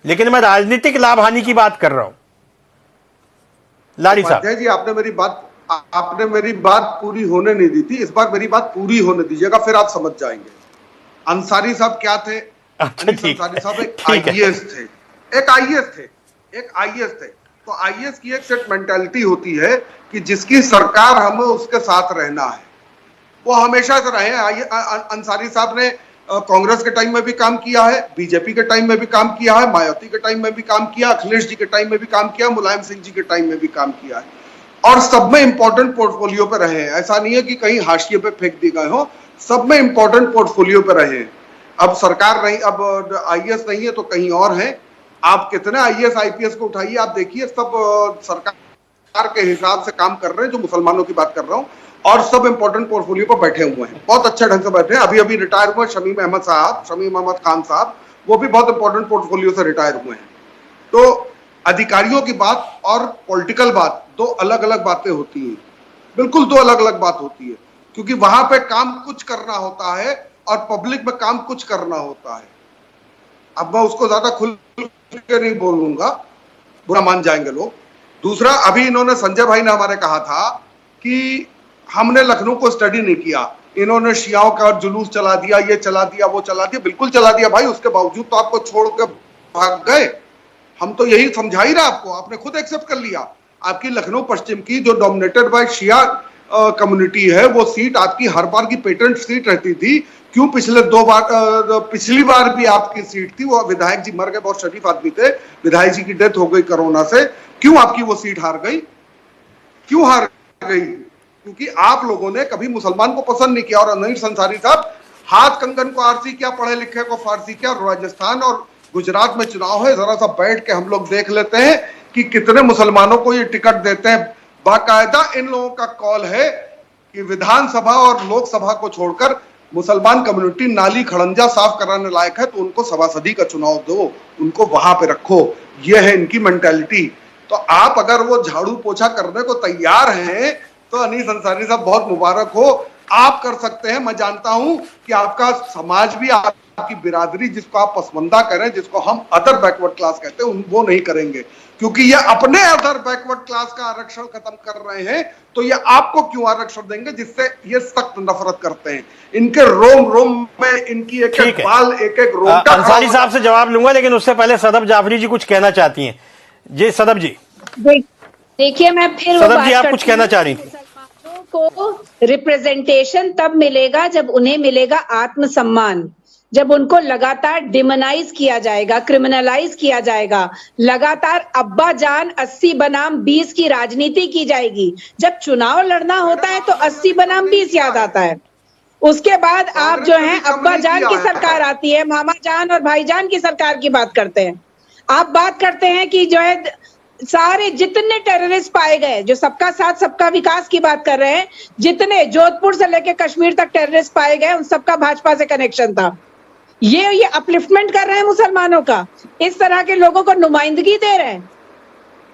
लेकिन मैं राजनीतिक लाभ हानि की बात कर रहा हूं। लारी साहब जी, आपने मेरी बात पूरी होने नहीं दी थी। इस बार मेरी बात पूरी होने दीजिएगा, फिर आप समझ जाएंगे। अंसारी साहब क्या थे? अच्छा, ठीक अंसारी साहब एक आईएएस थे, एक आईएएस थे। तो आईएएस की एक सेट मेंटालिटी होती है कि जिसकी सरकार हमें उसके साथ रहना है, वो हमेशा से रहे हैं। अंसारी साहब ने कांग्रेस के टाइम में भी काम किया है, बीजेपी के टाइम में भी काम किया है, मायावती के टाइम में भी काम किया, अखिलेश जी के टाइम में भी काम किया, मुलायम सिंह जी के टाइम में भी काम किया है, और सब में इंपॉर्टेंट पोर्टफोलियो पे रहे हैं। ऐसा नहीं है कि कहीं हाशिए पे फेंक दी गए हो, सब में इंपॉर्टेंट पोर्टफोलियो पे रहे हैं। अब सरकार नहीं, अब आईएएस नहीं है तो कहीं और है। आप कितने आईएएस आईपीएस को उठाइए, आप देखिए सब सरकार के हिसाब से काम कर रहे हैं, जो मुसलमानों की बात कर रहा हूं, और सब इंपॉर्टेंट पोर्टफोलियो पर बैठे हुए हैं, बहुत अच्छे ढंग से बैठे हैं। अभी रिटायर हुए शमीम अहमद खान साहब, वो भी बहुत इंपॉर्टेंट पोर्टफोलियो से रिटायर हुए हैं। तो अधिकारियों की बात और पॉलिटिकल बात दो अलग अलग बातें होती हैं, बिल्कुल दो अलग अलग बात होती है, क्योंकि वहां पे काम कुछ करना होता है और पब्लिक में काम कुछ करना होता है। अब मैं उसको ज्यादा खुल के नहीं बोलूंगा, बुरा मान जाएंगे लोग। दूसरा, अभी इन्होंने संजय भाई ने हमारे कहा था कि हमने लखनऊ को स्टडी नहीं किया, इन्होंने शियाओं का जुलूस चला दिया, ये चला दिया, वो चला दिया। बिल्कुल चला दिया भाई, उसके बावजूद तो आपको छोड़ के भाग गए। हम तो यही समझा ही रहा आपको, आपने खुद एक्सेप्ट कर लिया। आपकी लखनऊ पश्चिम की जो डोमिनेटेड बाय शिया कम्युनिटी है, वो सीट आपकी हर बार की पेटेंट सीट रहती थी। क्यों पिछली बार भी आपकी सीट थी, वो विधायक जी मर गए, बहुत शरीफ आदमी थे, विधायक जी की डेथ हो गई कोरोना से। क्यों आपकी वो सीट हार गई? क्यों हार गई? क्योंकि आप लोगों ने कभी मुसलमान को पसंद नहीं किया। और अनीस अंसारी साहब, हाथ कंगन को आरसी क्या, पढ़े लिखे को फारसी क्या। राजस्थान और गुजरात में चुनाव है, जरा सा बैठ के हम लोग देख लेते हैं कि कितने मुसलमानों को ये टिकट देते हैं। बाकायदा इन लोगों का कॉल है कि विधानसभा और लोकसभा को छोड़कर मुसलमान कम्युनिटी नाली खड़ंजा साफ कराने लायक है तो उनको सभासदी का चुनाव दो, उनको वहां पे रखो। ये है इनकी मेंटालिटी। तो आप अगर वो झाड़ू पोछा करने को तैयार हैं तो अनीस अंसारी साहब बहुत मुबारक हो, आप कर सकते हैं। मैं जानता हूं कि आपका समाज भी आप आपकी बिरादरी, जिसको आप पसमंदा करें, जिसको हम अदर बैकवर्ड क्लास कहते हैं, वो नहीं करेंगे, क्योंकि ये अपने अदर बैकवर्ड क्लास का आरक्षण खत्म कर रहे हैं, तो ये आपको क्यों आरक्षण देंगे, जिससे ये सख्त नफरत करते हैं। इनके रोम रोम में इनकी एक एक बाल, एक एक रोम का। अंसारी साहब से जवाब लूंगा, लेकिन उससे पहले सदब जाफरी जी कुछ कहना चाहती हैं। जी सदब जी। देखिए, मैं फिर सदब जी आप कुछ कहना चाह रही थी। मुसलमानों को रिप्रेजेंटेशन तब मिलेगा जब उन्हें मिलेगा आत्मसम्मान, जब उनको लगातार डिमोनाइज किया जाएगा, क्रिमिनलाइज किया जाएगा, लगातार अब्बा जान 80 बनाम 20 की राजनीति की जाएगी। जब चुनाव लड़ना होता है तो 80 बनाम 20 याद आता है। उसके बाद आप जो है अब्बा जान की सरकार आती है, मामा जान और भाईजान की सरकार की बात करते हैं। आप बात करते हैं कि जो है सारे जितने टेररिस्ट पाए गए, जो सबका साथ सबका विकास की बात कर रहे हैं, जितने जोधपुर से लेकर कश्मीर तक टेररिस्ट पाए गए, उन सबका भाजपा से कनेक्शन था। ये अपलिफ्टमेंट कर रहे हैं मुसलमानों का, इस तरह के लोगों को नुमाइंदगी दे रहे हैं।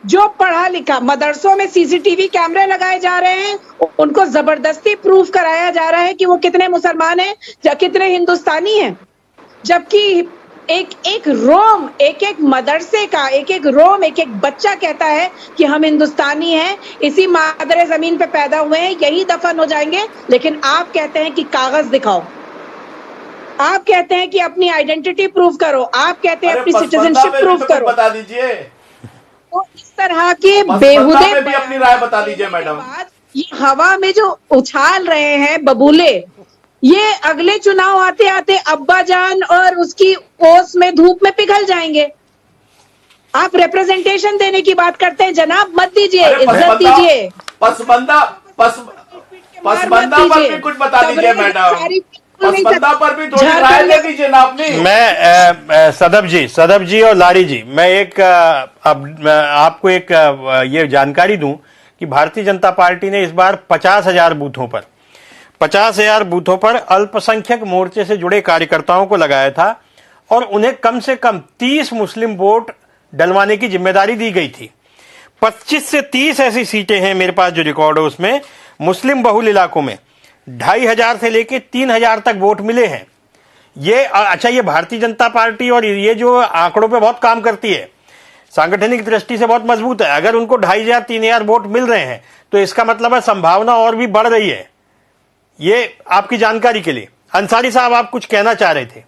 जो पढ़ा लिखा, मदरसों में सीसीटीवी कैमरे लगाए जा रहे हैं, उनको जबरदस्ती प्रूफ कराया जा रहा है कि वो कितने मुसलमान हैं या कितने हिंदुस्तानी हैं, जबकि एक एक रोम, एक एक मदरसे का एक एक रोम, एक एक बच्चा कहता है कि हम हिंदुस्तानी हैं, इसी मादरे जमीन पे पैदा हुए हैं, यही दफन हो जाएंगे। लेकिन आप कहते हैं कि कागज दिखाओ, आप कहते हैं कि अपनी आइडेंटिटी प्रूव करो, आप कहते हैं अपनी सिटीजनशिप प्रूव करो। बता दीजिए। तो इस तरह के बेहुदे भी अपनी राय बता दीजिए मैडम। ये हवा में जो उछाल रहे हैं बबूले, ये अगले चुनाव आते आते अब्बा जान और उसकी ओस में धूप में पिघल जाएंगे। आप रिप्रेजेंटेशन देने की बात करते हैं जनाब, मत दीजिए, इज्जत दीजिए। पसमंदा पर भी कुछ बता दीजिए मैडम, पसमंदा पर भी थोड़ी राय ले दीजिए ना अपनी। मैं सदब जी और लाड़ी जी, मैं आपको एक ये जानकारी दूं कि भारतीय जनता पार्टी ने इस बार 50,000 बूथों पर अल्पसंख्यक मोर्चे से जुड़े कार्यकर्ताओं को लगाया था और उन्हें कम से कम 30 मुस्लिम वोट डलवाने की जिम्मेदारी दी गई थी। 25 से 30 ऐसी सीटें हैं मेरे पास जो रिकॉर्ड है, उसमें मुस्लिम बहुल इलाकों में 2,500 से लेके 3,000 तक वोट मिले हैं। ये अच्छा, ये भारतीय जनता पार्टी और ये जो आंकड़ों पे बहुत काम करती है, सांगठनिक दृष्टि से बहुत मजबूत है। अगर उनको 2,500 3,000 वोट मिल रहे हैं तो इसका मतलब है संभावना और भी बढ़ रही है। ये आपकी जानकारी के लिए। अंसारी साहब आप कुछ कहना चाह रहे थे।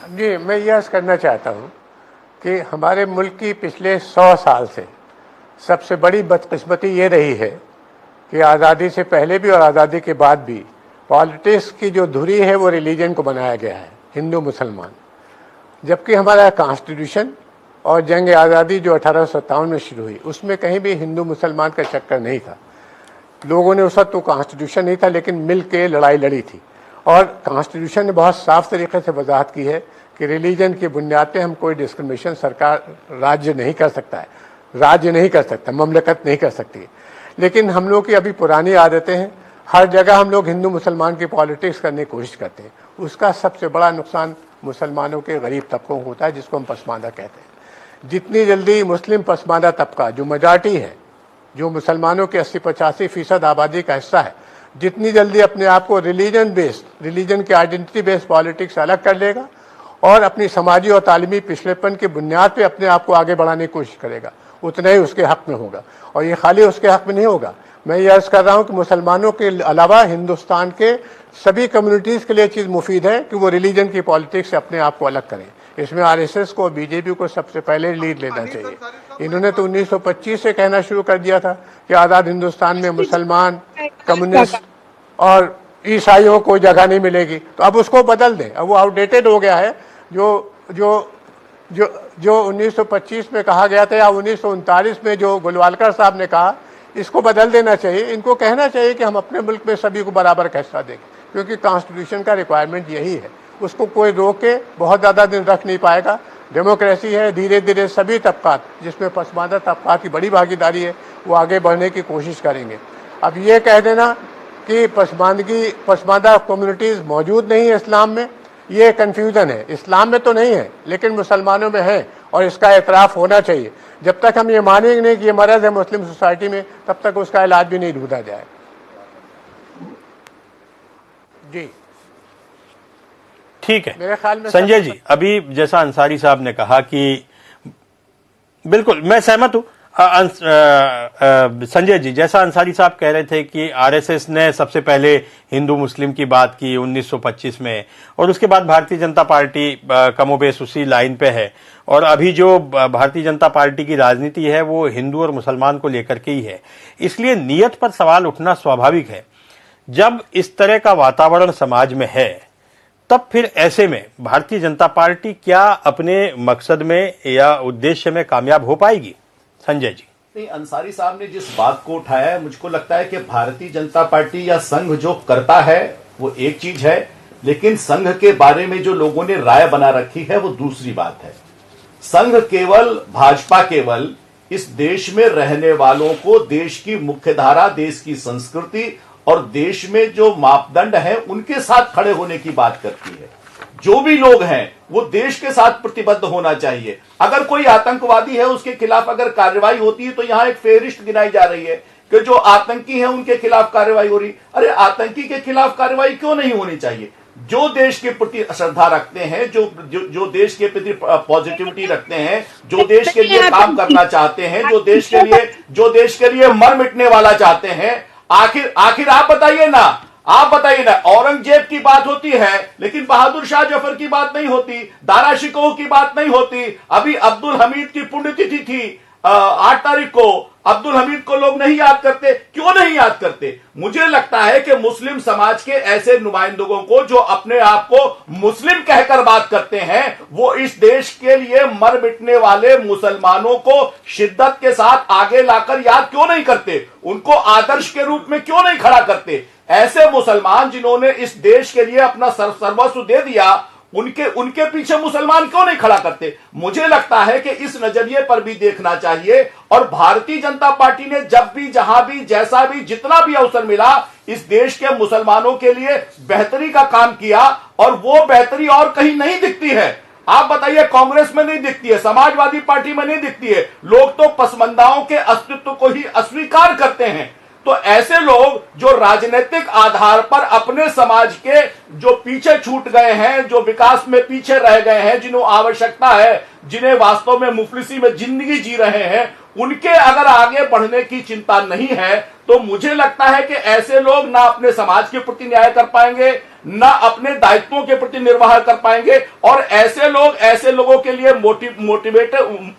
जी मैं यह करना चाहता हूं कि हमारे मुल्क की पिछले 100 साल से सबसे बड़ी बदकिस्मती ये रही है कि आज़ादी से पहले भी और आज़ादी के बाद भी पॉलिटिक्स की जो धुरी है वो रिलीजन को बनाया गया है, हिंदू मुसलमान। जबकि हमारा कॉन्स्टिट्यूशन और जंग आज़ादी जो 1857 में शुरू हुई, उसमें कहीं भी हिंदू मुसलमान का चक्कर नहीं था। लोगों ने उस वक्त तो कॉन्स्टिट्यूशन नहीं था, लेकिन मिल के लड़ाई लड़ी थी। और कॉन्स्टिट्यूशन ने बहुत साफ तरीके से वजाहत की है कि रिलीजन की बुनियाद पे हम कोई डिस्क्रिमिनेशन सरकार राज्य नहीं कर सकता है, राज्य नहीं कर सकता, ममलकत नहीं कर सकती। लेकिन हम लोग की अभी पुरानी आदतें हैं, हर जगह हम लोग हिंदू मुसलमान की पॉलिटिक्स करने की कोशिश करते हैं। उसका सबसे बड़ा नुकसान मुसलमानों के गरीब तबकों को होता है, जिसको हम पसमानदा कहते हैं। जितनी जल्दी मुस्लिम पसमानदा तबका जो मेजॉरिटी है, जो मुसलमानों के 80-85% आबादी का हिस्सा है, जितनी जल्दी अपने आप को रिलीजन के आइडेंटिटी बेस्ड पॉलिटिक्स से अलग कर लेगा और अपनी समाजी और तालीमी पिछड़ेपन की बुनियाद पे अपने आप को आगे बढ़ाने की कोशिश करेगा, उतना ही उसके हक में होगा। और ये खाली उसके हक में नहीं होगा, मैं ये अर्ज कर रहा हूँ कि मुसलमानों के अलावा हिंदुस्तान के सभी कम्युनिटीज़ के लिए चीज़ मुफीद है कि वो रिलीजन की पॉलिटिक्स से अपने आप को अलग करें। इसमें आरएसएस को, बीजेपी को सबसे पहले लीड लेना चाहिए। इन्होंने तो 1925 से कहना शुरू कर दिया था कि आज़ाद हिंदुस्तान में मुसलमान, कम्युनिस्ट और ईसाइयों को जगह नहीं मिलेगी। तो अब उसको बदल दें, अब वो आउटडेटेड हो गया है। जो 1925 में कहा गया था या 1939 में जो गोलवालकर साहब ने कहा, इसको बदल देना चाहिए। इनको कहना चाहिए कि हम अपने मुल्क में सभी को बराबर का हिस्सा देंगे, क्योंकि कॉन्स्टिट्यूशन का रिक्वायरमेंट यही है। उसको कोई रोक के बहुत ज़्यादा दिन रख नहीं पाएगा। डेमोक्रेसी है, धीरे धीरे सभी तबकात, जिसमें पसमानदा तबकात की बड़ी भागीदारी है, वो आगे बढ़ने की कोशिश करेंगे। अब ये कह देना कि पसमानदा कम्युनिटीज़ मौजूद नहीं है इस्लाम में, ये कंफ्यूजन है। इस्लाम में तो नहीं है लेकिन मुसलमानों में है और इसका एतराफ़ होना चाहिए। जब तक हम ये मानेंगे नहीं कि ये मरज़ है मुस्लिम सोसाइटी में, तब तक उसका इलाज भी नहीं ढूंढा जाए। जी ठीक है। मेरे ख्याल में संजय जी, अभी जैसा अंसारी साहब ने कहा कि बिल्कुल मैं सहमत हूं। संजय जी, जैसा अंसारी साहब कह रहे थे कि आरएसएस ने सबसे पहले हिंदू मुस्लिम की बात की 1925 में, और उसके बाद भारतीय जनता पार्टी कमोबेश उसी लाइन पे है, और अभी जो भारतीय जनता पार्टी की राजनीति है वो हिंदू और मुसलमान को लेकर के ही है। इसलिए नियत पर सवाल उठना स्वाभाविक है। जब इस तरह का वातावरण समाज में है, तब फिर ऐसे में भारतीय जनता पार्टी क्या अपने मकसद में या उद्देश्य में कामयाब हो पाएगी? संजय जी। नहीं, अंसारी साहब ने जिस बात को उठाया है, मुझको लगता है कि भारतीय जनता पार्टी या संघ जो करता है वो एक चीज है, लेकिन संघ के बारे में जो लोगों ने राय बना रखी है वो दूसरी बात है। संघ केवल, भाजपा केवल इस देश में रहने वालों को देश की मुख्यधारा, देश की संस्कृति और देश में जो मापदंड है उनके साथ खड़े होने की बात करती है। जो भी लोग हैं वो देश के साथ प्रतिबद्ध होना चाहिए। अगर कोई आतंकवादी है उसके खिलाफ अगर कार्रवाई होती है तो यहां एक फेरिस्ट गिनाई जा रही है कि जो आतंकी है उनके खिलाफ कार्रवाई हो रही। अरे आतंकी के खिलाफ कार्रवाई क्यों नहीं होनी चाहिए? जो देश के प्रति श्रद्धा रखते हैं, जो देश के प्रति पॉजिटिविटी रखते हैं, जो देश के लिए काम करना चाहते हैं, जो देश के लिए मर मिटने वाला चाहते हैं, आखिर आप बताइए ना, औरंगजेब की बात होती है लेकिन बहादुर शाह जफर की बात नहीं होती, दारा शिकोह की बात नहीं होती। अभी अब्दुल हमीद की पुण्यतिथि थी 8 तारीख को। अब्दुल हमीद को लोग नहीं याद करते, क्यों नहीं याद करते? मुझे लगता है कि मुस्लिम समाज के ऐसे नुमाइंदों को जो अपने आप को मुस्लिम कहकर बात करते हैं, वो इस देश के लिए मर मिटने वाले मुसलमानों को शिद्दत के साथ आगे लाकर याद क्यों नहीं करते? उनको आदर्श के रूप में क्यों नहीं खड़ा करते? ऐसे मुसलमान जिन्होंने इस देश के लिए अपना सर्वस्व दे दिया, उनके पीछे मुसलमान क्यों नहीं खड़ा करते? मुझे लगता है कि इस नजरिए पर भी देखना चाहिए। और भारतीय जनता पार्टी ने जब भी, जहां भी, जैसा भी, जितना भी अवसर मिला, इस देश के मुसलमानों के लिए बेहतरी का काम किया, और वो बेहतरी और कहीं नहीं दिखती है। आप बताइए, कांग्रेस में नहीं दिखती है, समाजवादी पार्टी में नहीं दिखती है। लोग तो पसमंदाओं के अस्तित्व को ही अस्वीकार करते हैं। तो ऐसे लोग जो राजनीतिक आधार पर अपने समाज के जो पीछे छूट गए हैं, जो विकास में पीछे रह गए हैं, जिन्हें आवश्यकता है, जिन्हें वास्तव में मुफलिसी में जिंदगी जी रहे हैं, उनके अगर आगे बढ़ने की चिंता नहीं है तो मुझे लगता है कि ऐसे लोग ना अपने समाज के प्रति न्याय कर पाएंगे, ना अपने दायित्वों के प्रति निर्वाह कर पाएंगे। और ऐसे लोगों के लिए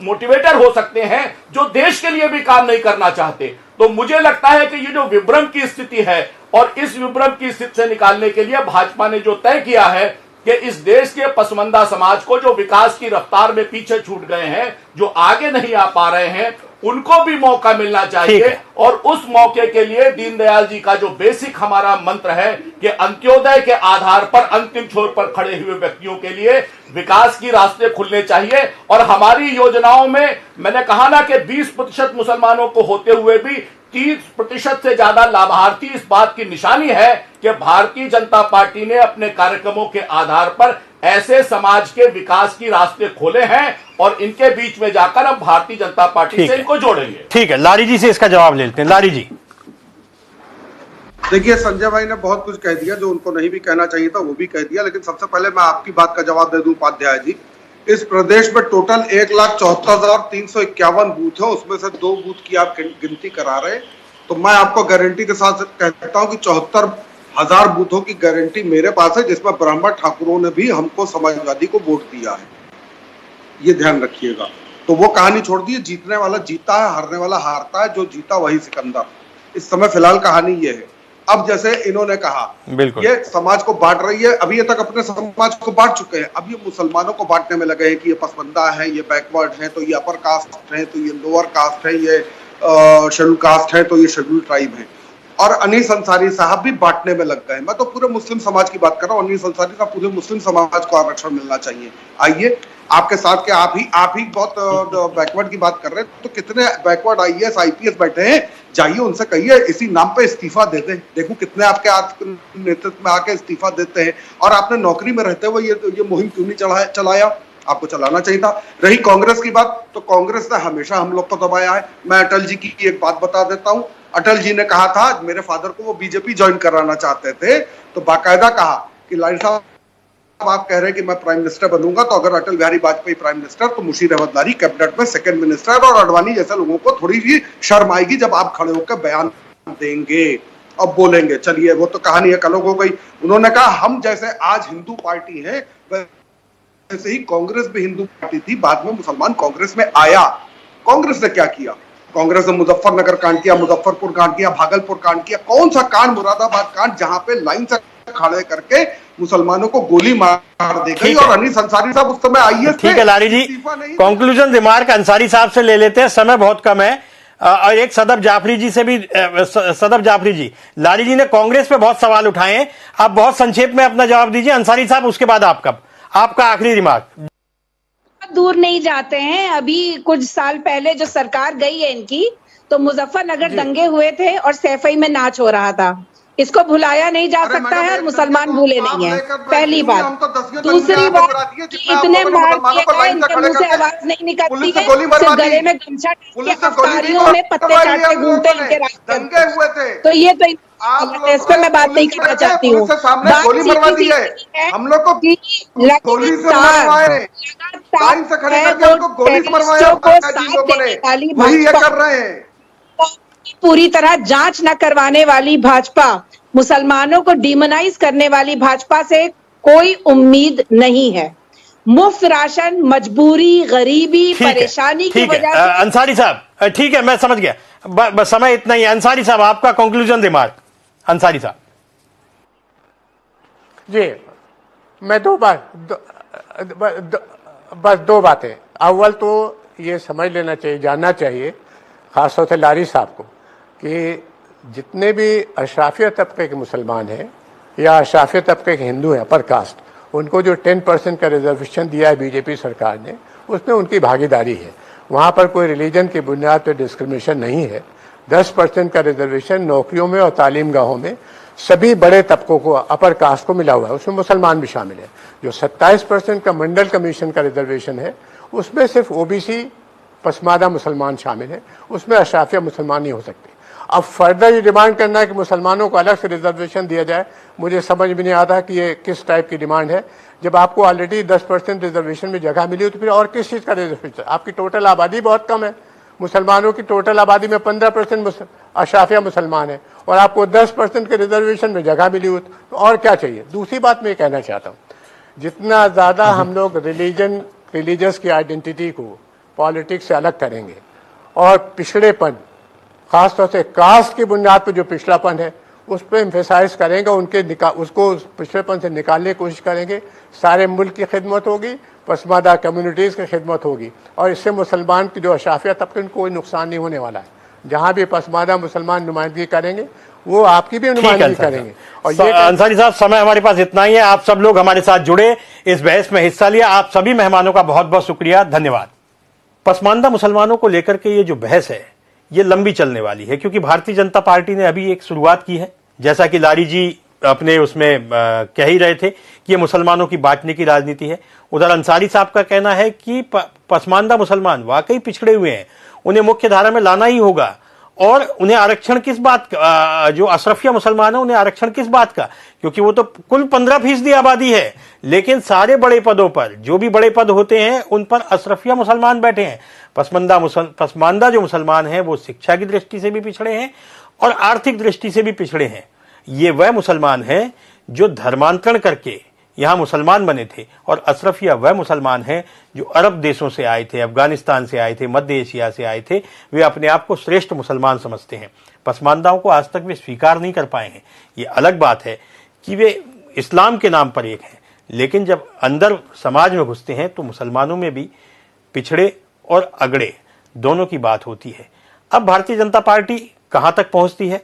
मोटिवेटर हो सकते हैं जो देश के लिए भी काम नहीं करना चाहते। तो मुझे लगता है कि ये जो विभ्रम की स्थिति है, और इस विभ्रम की स्थिति से निकालने के लिए भाजपा ने जो तय किया है कि इस देश के पसमंदा समाज को, जो विकास की रफ्तार में पीछे छूट गए हैं, जो आगे नहीं आ पा रहे हैं, उनको भी मौका मिलना चाहिए। और उस मौके के लिए दीनदयाल जी का जो बेसिक हमारा मंत्र है कि अंत्योदय के आधार पर अंतिम छोर पर खड़े हुए व्यक्तियों के लिए विकास की रास्ते खुलने चाहिए। और हमारी योजनाओं में मैंने कहा ना कि 20% मुसलमानों को होते हुए भी 30% से ज्यादा लाभार्थी, इस बात की निशानी है कि भारतीय जनता पार्टी ने अपने कार्यक्रमों के आधार पर ऐसे समाज के विकास की रास्ते खोले हैं, और इनके बीच में जाकर अब भारतीय जनता पार्टी से इनको जोड़ेंगे। ठीक है, लारी जी से इसका जवाब लेते हैं। लारी जी, देखिए, संजय भाई ने बहुत कुछ कह दिया जो उनको नहीं भी कहना चाहिए था, वो भी कह दिया। लेकिन सबसे पहले मैं आपकी बात का जवाब दे दूं उपाध्याय जी। इस प्रदेश में टोटल 1,74,351 बूथ है, उसमें से 2 बूथ की आप गिनती करा रहे। तो मैं आपको गारंटी के साथ कहता हूं कि 74,000 बूथों की गारंटी मेरे पास है, जिसमें ब्राह्मण ठाकुरों ने भी हमको समाजवादी को वोट दिया है। ये ध्यान रखिएगा। तो वो कहानी छोड़ दी, जीतने वाला जीता है, हारने वाला हारता है, जो जीता वही सिकंदर। इस समय फिलहाल कहानी ये है। अब जैसे इन्होंने कहा, ये समाज को बांट रही है, अभी ये तक अपने समाज को बांट चुके हैं, अब ये मुसलमानों को बांटने में लगे हैं कि ये पसमंदा है, ये बैकवर्ड है, तो ये अपर कास्ट है, तो ये लोअर कास्ट है, ये शेड्यूल कास्ट है, तो ये शेड्यूल ट्राइब है। और अनीस अंसारी साहब भी बांटने में लग गए। मैं तो पूरे मुस्लिम समाज की बात कर रहा हूँ, अनीस अंसारी साहब, पूरे मुस्लिम समाज को आरक्षण मिलना चाहिए। आइए आपके साथ के आप ही बहुत बैकवर्ड की बात कर रहे हैं, तो कितने बैकवर्ड आईएएस आईपीएस बैठे हैं, जाइए उनसे कहिए इसी नाम पे इस्तीफा दे दें। देखो कितने आपके नेतृत्व में आके इस्तीफा देते हैं। और आपने नौकरी में रहते हुए ये मुहिम क्यों नहीं चलाया? आपको चलाना चाहिए था। रही कांग्रेस की बात, तो कांग्रेस ने हमेशा हम लोग को दबाया है। मैं अटल जी की एक बात बता देता हूं। अटल जी ने कहा था, मेरे फादर को वो बीजेपी ज्वाइन कराना चाहते थे, तो बाकायदा कहा कि लाल साहब आप कह रहे हैं कि मैं प्राइम मिनिस्टर बनूंगा, तो अगर अटल बिहारी वाजपेयी प्राइम मिनिस्टर तो मुशीर अहमद लारी कैबिनेट में सेकंड मिनिस्टर, और अडवाणी जैसे लोगों को थोड़ी सी शर्म आएगी जब आप खड़े होकर बयान देंगे और बोलेंगे। चलिए वो तो कहानी है, कल हो गई। उन्होंने कहा हम जैसे आज हिंदू पार्टी है वैसे ही कांग्रेस भी हिंदू पार्टी थी, बाद में मुसलमान कांग्रेस में आया। कांग्रेस ने क्या किया? कांग्रेस ने मुजफ्फरनगर कांड किया, मुजफ्फरपुर कांड किया, भागलपुर कांड किया। कौन सा कांड? मुरादाबाद कांड, जहां पे लाइन से खड़े करके मुसलमानों को गोली मार दी गई। और अनीस अंसारी साहब उस समय आईएएस थे। ठीक है लारी जी, कंक्लूजन रिमार्क अंसारी साहब से ले लेते हैं, समय बहुत कम है। और एक सदफ जाफरी जी से भी, सदफ जाफरी जी, लारी जी ने कांग्रेस पे बहुत सवाल उठाए हैं, आप बहुत संक्षेप में अपना जवाब दीजिए। अंसारी साहब उसके बाद आपका आखिरी रिमार्क। दूर नहीं जाते हैं, अभी कुछ साल पहले जो सरकार गई है इनकी, तो मुजफ्फरनगर दंगे हुए थे और सैफई में नाच हो रहा था। इसको भुलाया नहीं जा सकता है और मुसलमान भूले नहीं है, पहली बात। दूसरी बात, इतने मार दिए गए, इनके मुंह से आवाज नहीं निकलती है, सिर्फ गले में गमछा अफ्तारियों में पत्ते चाटते घूमते इनके रास्ते। तो ये तो इस पर मैं बात नहीं करना चाहती हूँ। हम लोग को पूरी तरह जांच न करवाने वाली भाजपा, मुसलमानों को डिमोनाइज करने वाली भाजपा से कोई उम्मीद नहीं है। मुफ्त राशन, मजबूरी, गरीबी, परेशानी की वजह से। अंसारी साहब ठीक है, मैं समझ गया, बस समय इतना ही है। अंसारी साहब आपका कंक्लूजन रिमार्क। अंसारी साहब जी, मैं बस दो बातें। अव्वल तो ये समझ लेना चाहिए, जानना चाहिए खासतौर से लारी साहब को, कि जितने भी अशराफिया तबके के मुसलमान हैं या अशराफिया तबके के हिंदू हैं, अपर कास्ट, उनको जो 10% का रिजर्वेशन दिया है बीजेपी सरकार ने, उसमें उनकी भागीदारी है। वहाँ पर कोई रिलीजन की बुनियाद पर डिस्क्रिमिनेशन नहीं है। 10% का रिजर्वेशन नौकरियों में और तालीम गाहों में सभी बड़े तबकों को, अपर कास्ट को मिला हुआ है, उसमें मुसलमान भी शामिल है। जो 27% का मंडल कमीशन का रिजर्वेशन है, उसमें सिर्फ ओबीसी पसमादा मुसलमान शामिल है, उसमें अशराफिया मुसलमान नहीं हो सकते। अब फर्दर ये डिमांड करना है कि मुसलमानों को अलग से रिजर्वेशन दिया जाए, मुझे समझ में नहीं आता कि ये किस टाइप की डिमांड है। जब आपको ऑलरेडी 10% रिजर्वेशन में जगह मिली हो तो फिर और किस चीज़ का रिजर्वेशन? आपकी टोटल आबादी बहुत कम है, मुसलमानों की टोटल आबादी में 15% अशराफिया मुसलमान है, और आपको 10% के रिजर्वेशन में जगह मिली हो तो और क्या चाहिए? दूसरी बात मैं कहना चाहता हूँ, जितना ज़्यादा हम लोग रिलीजियस की आइडेंटिटी को पॉलिटिक्स से अलग करेंगे और पिछड़ेपन, खासतौर से कास्ट की बुनियाद पर जो पिछड़ापन है उस पर एम्फेसाइज करेंगे, उसको पिछड़ेपन से निकालने की कोशिश करेंगे, सारे मुल्क की खिदमत होगी, पसमादा कम्युनिटीज़ की खिदमत होगी, और इससे मुसलमान की जो अशाफिया तबके उनको कोई नुकसान नहीं होने वाला है। जहाँ भी पसमादा मुसलमान नुमाइंदगी करेंगे वो आपकी भी नुमाइंदगी करेंगे। और ये अंसारी साहब, समय हमारे पास इतना ही है। आप सब लोग हमारे साथ जुड़े, इस बहस में हिस्सा लिया, आप सभी मेहमानों का बहुत बहुत शुक्रिया, धन्यवाद। पसमानदा मुसलमानों को लेकर के ये जो बहस है ये लंबी चलने वाली है, क्योंकि भारतीय जनता पार्टी ने अभी एक शुरुआत की है। जैसा कि लारी जी अपने उसमें कह ही रहे थे कि ये मुसलमानों की बांटने की राजनीति है। उधर अंसारी साहब का कहना है कि पसमानदा मुसलमान वाकई पिछड़े हुए हैं, उन्हें मुख्य धारा में लाना ही होगा, और उन्हें आरक्षण किस बात का, जो अशरफिया मुसलमान है उन्हें आरक्षण किस बात का, क्योंकि वो तो कुल 15% आबादी है, लेकिन सारे बड़े पदों पर, जो भी बड़े पद होते हैं उन पर अशरफिया मुसलमान बैठे हैं। पसमानदा जो मुसलमान हैं वो शिक्षा की दृष्टि से भी पिछड़े हैं और आर्थिक दृष्टि से भी पिछड़े हैं। ये वह मुसलमान हैं जो धर्मांतरण करके यहां मुसलमान बने थे, और अशरफिया वह मुसलमान हैं जो अरब देशों से आए थे, अफगानिस्तान से आए थे, मध्य एशिया से आए थे। वे अपने आप को श्रेष्ठ मुसलमान समझते हैं। पसमानदाओं को आज तक वे स्वीकार नहीं कर पाए हैं। ये अलग बात है कि वे इस्लाम के नाम पर एक हैं, लेकिन जब अंदर समाज में घुसते हैं तो मुसलमानों में भी पिछड़े और अगड़े दोनों की बात होती है। अब भारतीय जनता पार्टी कहां तक पहुंचती है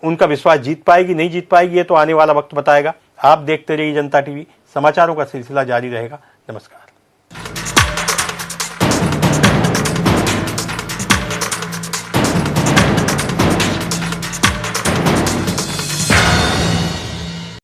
उनका विश्वास जीत पाएगी नहीं जीत पाएगी ये तो आने वाला वक्त बताएगा। आप देखते रहिए जनता टीवी, समाचारों का सिलसिला जारी रहेगा। नमस्कार।